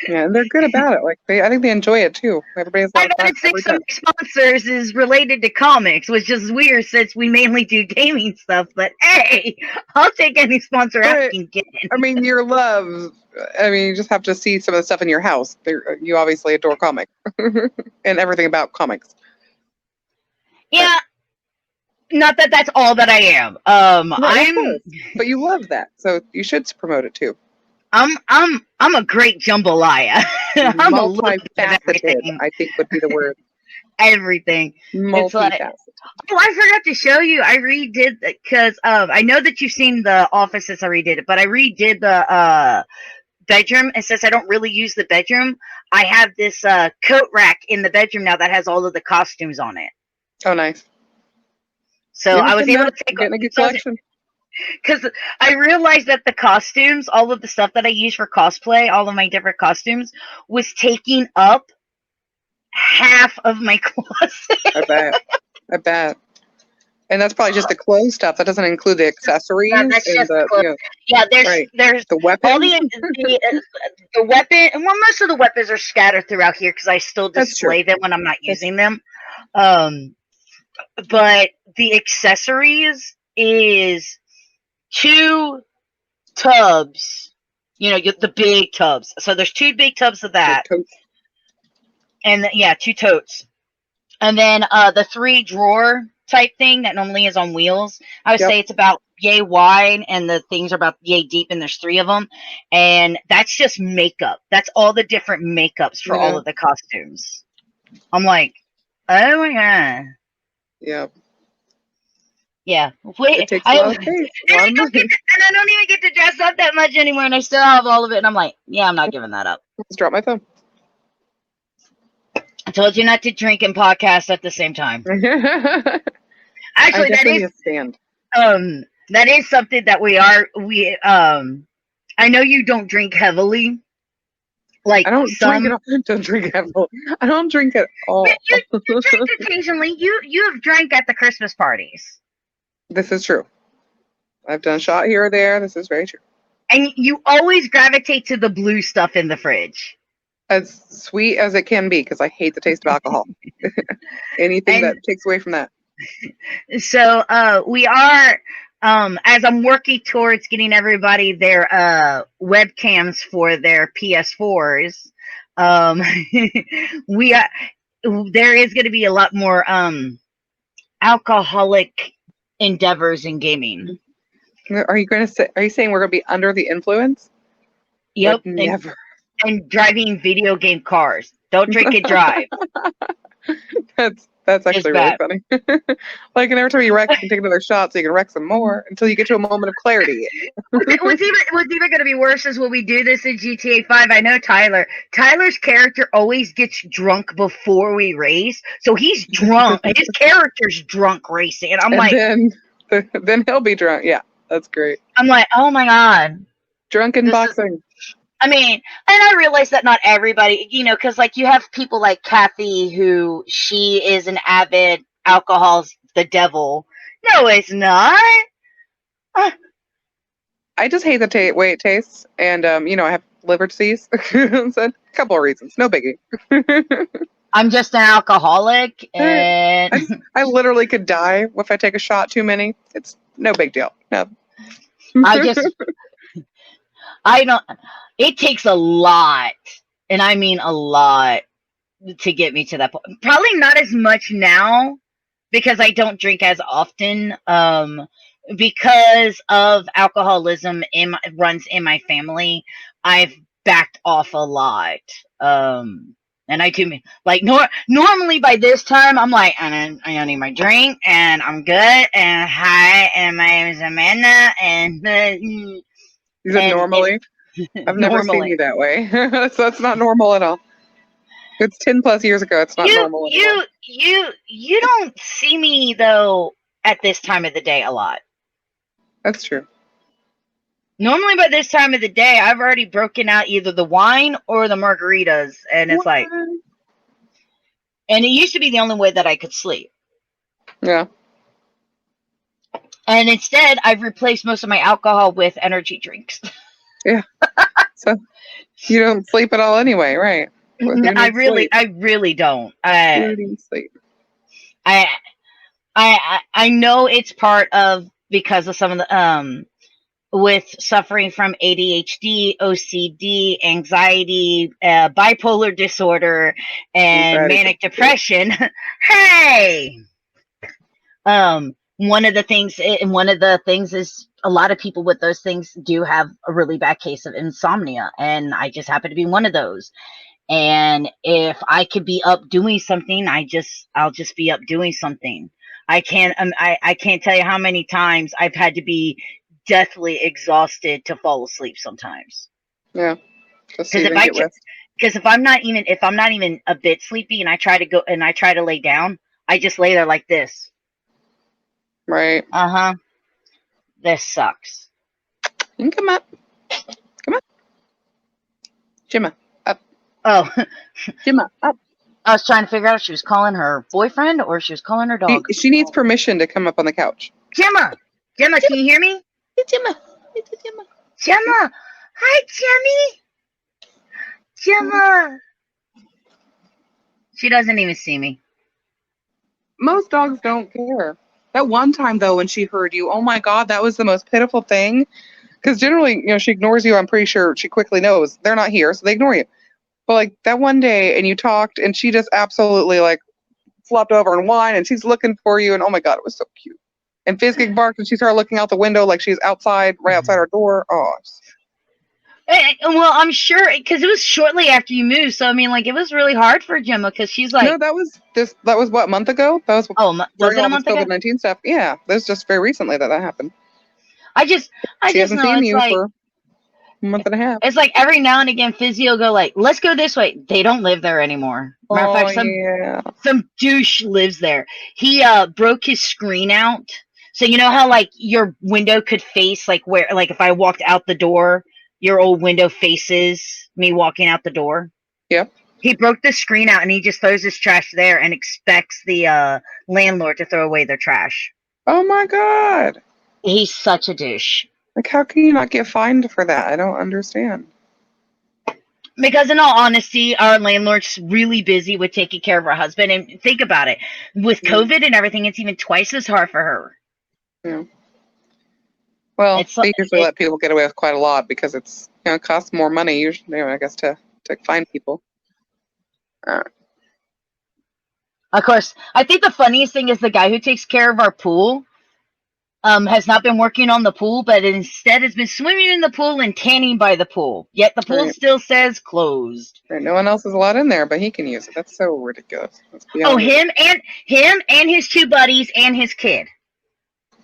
Yeah, and they're good about it. Like I think they enjoy it too. Everybody's like, I noticed some sponsors is related to comics, which is weird since we mainly do gaming stuff. But hey, I'll take any sponsor I can get. I mean, your love. I mean, you just have to see some of the stuff in your house. You obviously adore comics and everything about comics. Yeah, not that that's all that I am. But you love that, so you should promote it too. I'm a great jambalaya. I'm multifaceted, I think would be the word. Everything. Multifaceted. I forgot to show you. I redid it because I know that you've seen the office since I redid it, but I redid the bedroom. And since I don't really use the bedroom, I have this coat rack in the bedroom now that has all of the costumes on it. Oh, nice. So I was able to take a good collection. Because I realized that the costumes, all of the stuff that I use for cosplay, all of my different costumes, was taking up half of my closet. I bet. And that's probably just the clothes stuff. That doesn't include the accessories. Yeah, that's just the there's the weapons. All the weapon. Well, most of the weapons are scattered throughout here because I still display them when I'm not using them. But the accessories is 2 tubs, the big tubs. So there's 2 big tubs of that. And 2 totes. And then the 3 drawer type thing that normally is on wheels. I would say it's about yay wide and the things are about yay deep, and there's 3 of them. And that's just makeup. That's all the different makeups for all of the costumes. I'm like, oh my God. Yeah. Yeah, wait. I don't even get to dress up that much anymore, and I still have all of it. And I'm like, yeah, I'm not giving that up. Let's drop my phone. I told you not to drink and podcast at the same time. Actually, that is something that I know you don't drink heavily, Like I don't some, drink it. Don't drink at all. I don't drink at all. you drink occasionally. You have drank at the Christmas parties, This is true. I've done a shot here or there. This is very true. and you always gravitate to the blue stuff in the fridge. As sweet as it can be, because I hate the taste of alcohol. Anything And that takes away from that. so we are, as I'm working towards getting everybody their webcams for their PS4s, we are, there is going to be a lot more alcoholic endeavors in gaming. Are you going to say? Are you saying we're going to be under the influence? Yep, Would never. and driving video game cars. Don't drink and drive. That's actually really funny. Like, and every time you wreck, you can take another shot so you can wreck some more until you get to a moment of clarity. What's even going to be worse is when we do this in GTA 5. I know Tyler's character always gets drunk before we race, so he's drunk. His character's drunk racing, and I'm like, then he'll be drunk. Yeah, that's great. I'm like, oh my god, drunken boxing. I mean, and I realize that not everybody, because like you have people like Kathy, who she is an avid alcohol's the devil. No, it's not. I just hate the way it tastes, and I have liver disease. So a couple of reasons, no biggie. I'm just an alcoholic, and I literally could die if I take a shot too many. It's no big deal. No. I don't. It takes a lot, and I mean a lot, to get me to that point. Probably not as much now, because I don't drink as often. Because of alcoholism runs in my family, I've backed off a lot. And I do, like, normally by this time I'm like, I don't need my drink, and I'm good, and hi, and my name is Amanda, and is it normally? I've never seen you that way. So that's not normal at all. It's 10 plus years ago. It's not normal at all. You don't see me though at this time of the day a lot. That's true. Normally by this time of the day, I've already broken out either the wine or the margaritas, and it's like, and it used to be the only way that I could sleep. Yeah. And instead, I've replaced most of my alcohol with energy drinks. Yeah. So you don't sleep at all anyway, right? I really don't. Who needs sleep? I know it's part of, because of some of the with suffering from ADHD, OCD, anxiety, bipolar disorder, and manic depression. Hey, one of the things is a lot of people with those things do have a really bad case of insomnia, and I just happen to be one of those. And if I could be up doing something, I'll just be up doing something. I can't tell you how many times I've had to be deathly exhausted to fall asleep sometimes. Yeah. Because if I'm not even a bit sleepy, and I try to lay down, I just lay there like this. Right. This sucks. You can come up. Come on. Gemma, up. Oh. Gemma, up. I was trying to figure out if she was calling her boyfriend or if she was calling her dog. She needs permission to come up on the couch. Gemma, can you hear me? Hey, Gemma. It's Gemma. Gemma. Hi, Gemma. She doesn't even see me. Most dogs don't care. That one time, though, when she heard you, oh my God, that was the most pitiful thing. Because generally, she ignores you. I'm pretty sure she quickly knows they're not here, so they ignore you. But like that one day, and you talked, and she just absolutely like flopped over and whined, and she's looking for you, and oh my God, it was so cute. And Fizgig barked, and she started looking out the window like she's outside, right outside our door. Oh. Well, I'm sure, because it was shortly after you moved, so I mean, like, it was really hard for Gemma, because she's like, no, that was what, a month ago? That was was it a month ago? COVID-19 stuff. Yeah, that was just very recently that happened. I just hasn't know seen it's you like, for a month and a half. It's like every now and again, Fizzy will go like, let's go this way. They don't live there anymore. Matter of fact, some douche lives there. He broke his screen out. So you know how like your window could face like where, like if I walked out the door, your old window faces me walking out the door. Yep. He broke the screen out and he just throws his trash there and expects the landlord to throw away their trash. Oh my God. He's such a douche. Like, how can you not get fined for that? I don't understand. Because in all honesty, our landlord's really busy with taking care of her husband. And think about it. With COVID and everything, it's even twice as hard for her. Yeah. Well, they usually let people get away with quite a lot because it's, it costs more money usually, I guess, to find people. Of course, I think the funniest thing is the guy who takes care of our pool has not been working on the pool, but instead has been swimming in the pool and tanning by the pool. Yet the pool still says closed. Right. No one else is allowed in there, but he can use it. That's so ridiculous. Oh, him and his two buddies and his kid.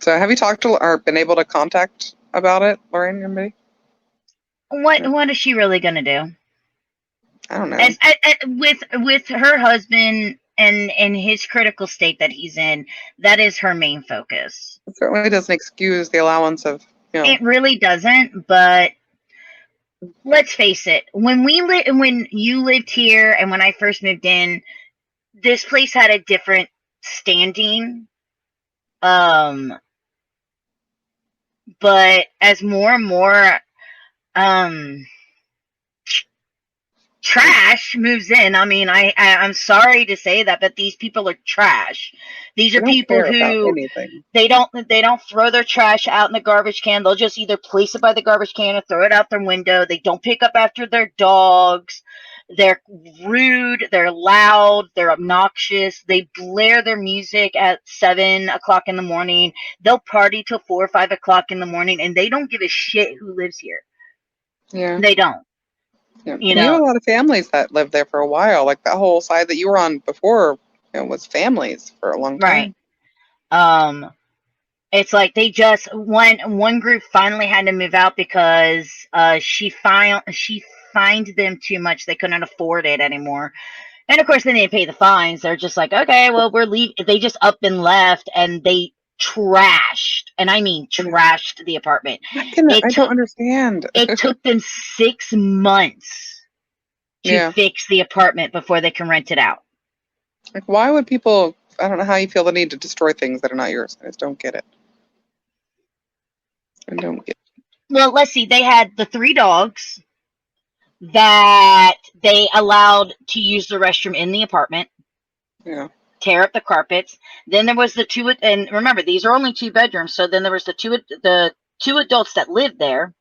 So have you talked to or been able to contact about it, Lorraine, anybody? What is she really gonna do? I don't know. With her husband and his critical state that he's in, that is her main focus. It certainly doesn't excuse the allowance of, It really doesn't, but let's face it. When you lived here and when I first moved in, this place had a different standing. But as more and more trash moves in, I mean, I'm sorry to say that, but these people are trash. These are people who they don't throw their trash out in the garbage can. They'll just either place it by the garbage can or throw it out their window. They don't pick up after their dogs. They're rude, they're loud, they're obnoxious, they blare their music at 7 o'clock in the morning, they'll party till 4 or 5 o'clock in the morning, and they don't give a shit who lives here. Yeah. They don't. Yeah. You have a lot of families that lived there for a while, like that whole side that you were on before, was families for a long time. Right. It's like they just, one group finally had to move out because she fined them too much. They couldn't afford it anymore. And of course, they didn't pay the fines. They're just like, okay, well, we're leaving. They just up and left, and they trashed, and I mean trashed the apartment. I don't understand. It took them 6 months to fix the apartment before they can rent it out. Like, why would people, I don't know how you feel the need to destroy things that are not yours. I just don't get it. I don't get it. Well, let's see. They had the 3 dogs that they allowed to use the restroom in the apartment. Yeah. Tear up the carpets. Then there was the 2, and remember, these are only 2 bedrooms. So then there was the two adults that lived there,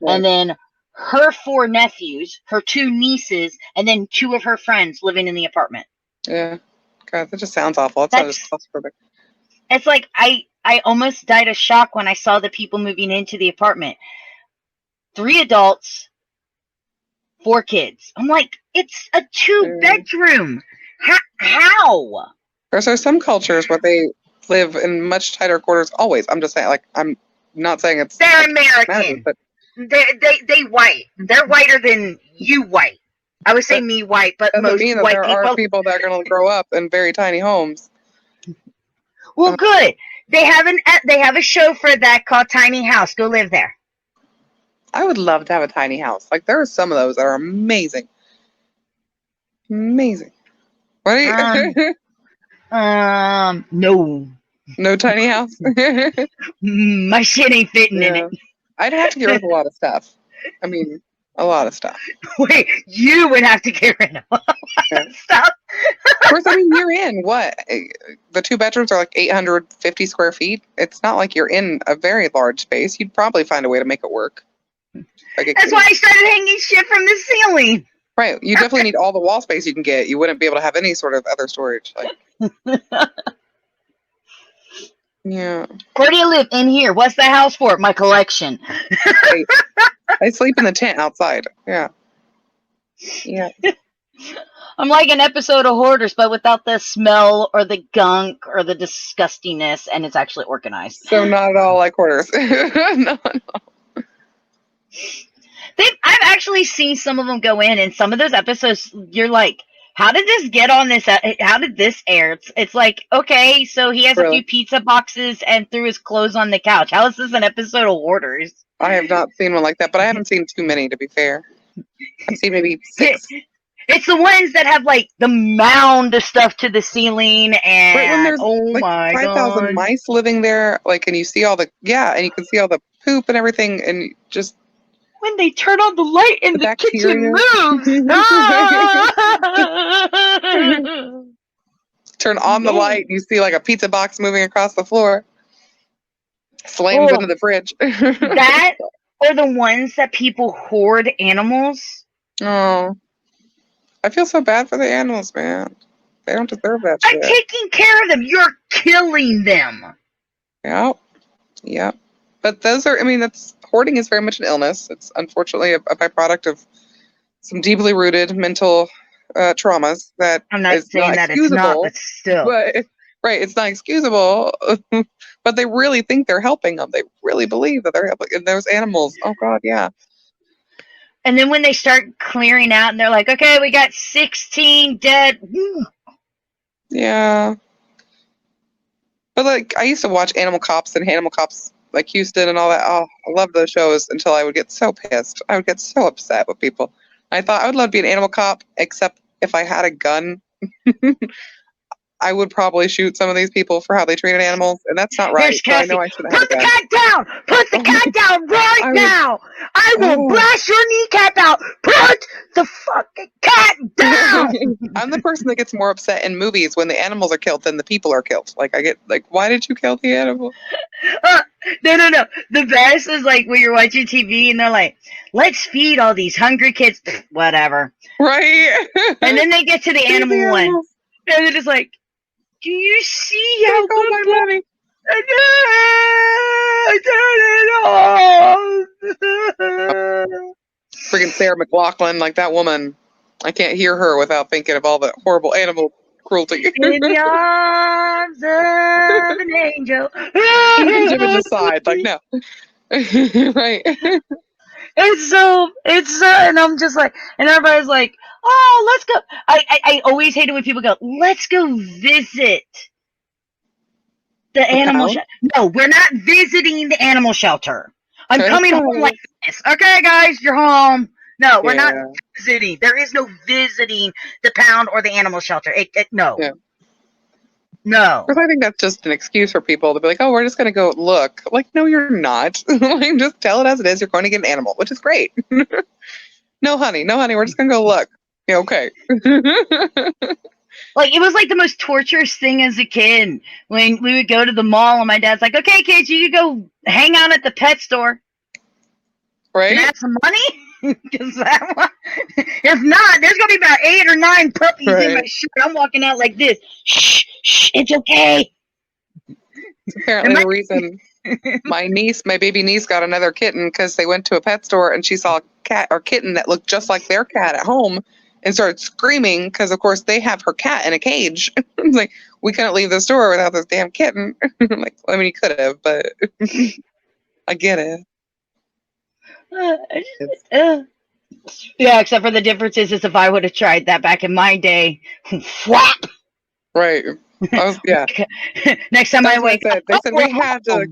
and then her 4 nephews, her 2 nieces, and then 2 of her friends living in the apartment. Yeah. God, that just sounds awful. That's perfect. It's like I almost died of shock when I saw the people moving into the apartment. 3 adults, 4 kids. I'm like, it's a 2-bedroom. How? There's some cultures where they live in much tighter quarters. Always, I'm just saying. Like, I'm not saying it's. They're American, but they white. They're whiter than you white. I would say me white, but most mean that white there are people that are going to grow up in very tiny homes. Well, good. They have a show for that called Tiny House. Go live there. I would love to have a tiny house. Like, there are some of those that are amazing. Amazing. What are you? No. No tiny house? My shit ain't fitting in it. I'd have to get rid of a lot of stuff. I mean, a lot of stuff. Wait, you would have to get rid of a lot of stuff? Of course, I mean, you're in, what? The 2 bedrooms are like 850 square feet. It's not like you're in a very large space. You'd probably find a way to make it work. That's why I started hanging shit from the ceiling. Right. You definitely need all the wall space you can get. You wouldn't be able to have any sort of other storage. Like, yeah. Where do you live? In here. What's the house for? My collection. I sleep in the tent outside. Yeah. Yeah. I'm like an episode of Hoarders, but without the smell or the gunk or the disgustingness, and it's actually organized. So not at all like Hoarders. No. I've actually seen some of them go in, and some of those episodes, you're like, how did this get on this? How did this air? It's like, okay, so he has a few pizza boxes and threw his clothes on the couch. How is this an episode of Hoarders? I have not seen one like that, but I haven't seen too many, to be fair. I've seen maybe 6. It's the ones that have like the mound of stuff to the ceiling, and right when there's like my 5,000 mice living there, like, and you see all the and you can see all the poop and everything, and just when they turn on the light and the kitchen moves. Turn on the light, and you see like a pizza box moving across the floor, slams into the fridge. That or the ones that people hoard animals. Oh, I feel so bad for the animals, man. They don't deserve that shit. I'm taking care of them. You're killing them. Yep. But those are, I mean, hoarding is very much an illness. It's unfortunately a byproduct of some deeply rooted mental traumas that I'm not saying that it's not, but still. But, right, it's not excusable. But they really think they're helping them. They really believe that they're helping those animals. Oh, God, yeah. And then when they start clearing out and they're like, okay, we got 16 dead. Yeah. But, like, I used to watch Animal Cops and Animal Cops, like Houston and all that. Oh, I love those shows until I would get so pissed. I would get so upset with people. I thought I would love to be an animal cop, except if I had a gun. I would probably shoot some of these people for how they treated animals, and that's not right. So I know I shouldn't have a gun. Put the cat down! Put the cat down right now! I will blast your kneecap out! Put the fucking cat down! I'm the person that gets more upset in movies when the animals are killed than the people are killed. Like, I get, like, why did you kill the animal? No. The best is, like, when you're watching TV and they're like, let's feed all these hungry kids. Whatever. Right? And then they get to the animal one. And they're just like, do you see how good my money? I turn it off. Freaking Sarah McLachlan, like that woman. I can't hear her without thinking of all the horrible animal cruelty. In the arms of an angel. Jim would decide, like, no. Right. And I'm just like, and everybody's like, oh, let's go. I always hate it when people go, let's go visit the animal shelter. No, we're not visiting the animal shelter. I'm coming home like this. Okay, guys, you're home. No, we're not visiting. There is no visiting the pound or the animal shelter. No. Yeah. No. Because I think that's just an excuse for people to be like, oh, we're just going to go look. Like, no, you're not. Like, just tell it as it is. You're going to get an animal, which is great. No, honey. We're just going to go look. Yeah, okay. Like, it was like the most torturous thing as a kid when we would go to the mall and my dad's like, okay, kids, you can go hang out at the pet store. Right? Can I have some money? Because if not, there's going to be about 8 or 9 puppies in my shirt. I'm walking out like this. Shh, it's okay. It's apparently the reason my baby niece got another kitten, because they went to a pet store and she saw a cat or kitten that looked just like their cat at home and started screaming because, of course, they have her cat in a cage. It's like, we couldn't leave the store without this damn kitten. I'm like, I mean, you could have, but I get it. Yeah, except for the differences is if I would have tried that back in my day, whap. Right. Next time I wake up, they said we had to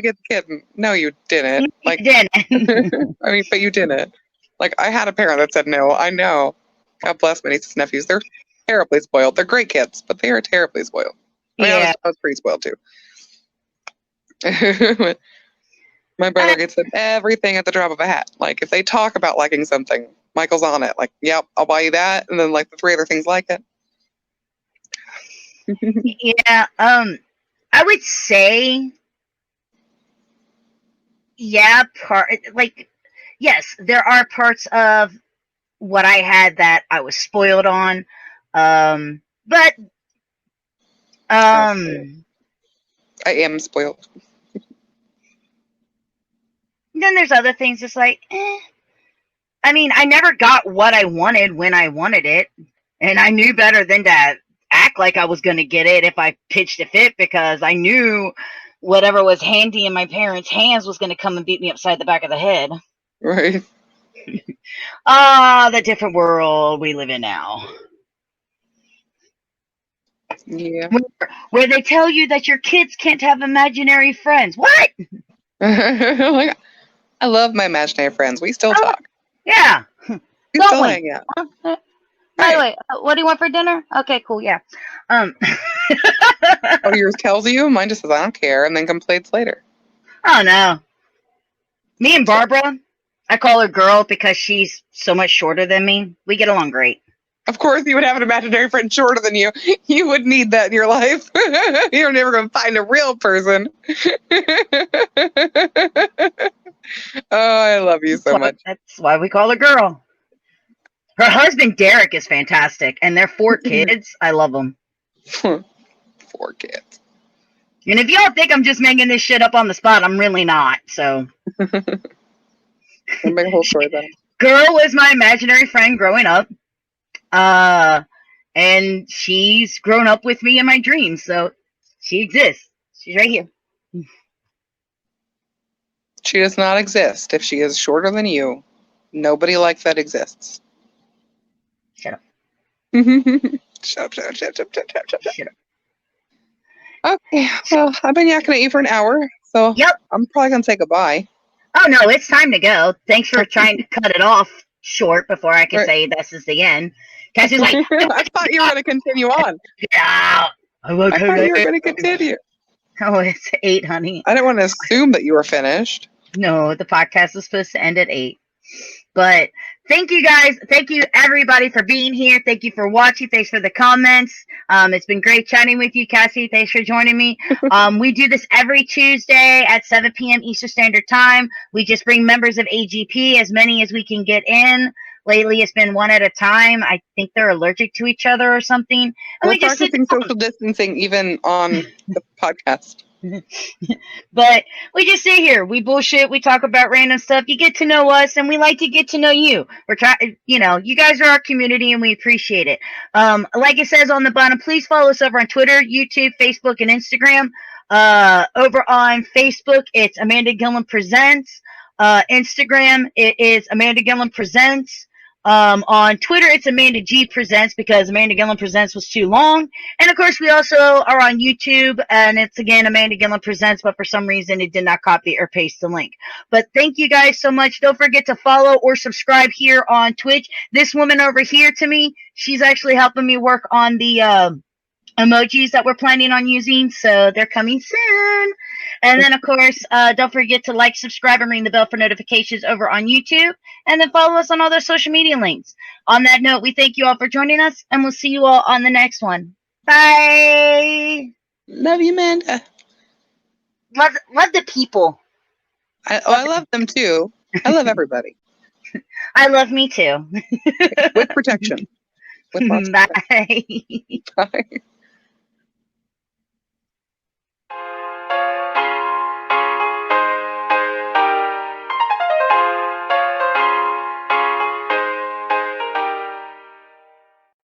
get the kitten. No, you didn't. Like, you didn't. I mean, but you didn't. Like, I had a parent that said no. I know. God bless my nieces and nephews. They're terribly spoiled. They're great kids, but they are terribly spoiled. I mean, I was pretty spoiled too. My brother gets everything at the drop of a hat. Like, if they talk about liking something, Michael's on it. Like, yep, I'll buy you that. And then, like, the 3 other things like it. Yeah, I would say, yes, there are parts of what I had that I was spoiled on, but I am spoiled. Then there's other things just like, I mean, I never got what I wanted when I wanted it, and I knew better than to act like I was going to get it if I pitched a fit, because I knew whatever was handy in my parents' hands was going to come and beat me upside the back of the head. Right. The different world we live in now. Yeah. Where they tell you that your kids can't have imaginary friends. What? Like, I love my imaginary friends. We still talk. Yeah. We Don't still we? hang out. By the way, what do you want for dinner? Okay, cool. Yeah. Oh, yours tells you. Mine just says I don't care, and then complains later. Oh no. Me and Barbara, I call her girl because she's so much shorter than me. We get along great. Of course, you would have an imaginary friend shorter than you. You would need that in your life. You're never going to find a real person. Oh, I love you so much. That's why we call her girl. Her husband, Derek, is fantastic. And their 4 kids, I love them. 4 kids. And if y'all think I'm just making this shit up on the spot, I'm really not. So, Make a whole story about it. Girl was my imaginary friend growing up. And she's grown up with me in my dreams. So, she exists. She's right here. She does not exist if she is shorter than you. Nobody like that exists. Shut up. Shut up. Okay, well, I've been yakking at you for an hour, so Yep. I'm probably going to say goodbye. Oh, no, it's time to go. Thanks for trying to cut it off short before I can say this is the end. Cassie's like, I thought you were going to continue on. Yeah. I thought you were going to continue. Oh, it's 8, honey. I didn't want to assume that you were finished. No, the podcast is supposed to end at 8. But thank you guys. Thank you everybody for being here. Thank you for watching. Thanks for the comments. It's been great chatting with you, Cassie. Thanks for joining me. We do this every Tuesday at 7 p.m. Eastern Standard Time. We just bring members of AGP, as many as we can get in. Lately, it's been one at a time. I think they're allergic to each other or something. And we're practicing social distancing even on the podcast. But we just sit here, we bullshit, we talk about random stuff. You get to know us, and we like to get to know you. We're trying, you guys are our community, and we appreciate it. Like it says on the bottom, please follow us over on Twitter, YouTube, Facebook, and Instagram. Over on Facebook, it's Amanda Gilliam Presents. Instagram, it is Amanda Gilliam Presents. On Twitter, it's Amanda G Presents because Amanda Gilliam Presents was too long. And of course, we also are on YouTube, and it's again Amanda Gilliam Presents, but for some reason it did not copy or paste the link. But thank you guys so much. Don't forget to follow or subscribe here on Twitch. This woman over here to me, she's actually helping me work on the emojis that we're planning on using, so they're coming soon. And then, of course, don't forget to like, subscribe, and ring the bell for notifications over on YouTube. And then follow us on all those social media links. On that note, we thank you all for joining us, and we'll see you all on the next one. Bye! Love you, Amanda. Love the people. I love them, too. I love everybody. I love me, too. With protection. With lots of protection. Bye. Bye.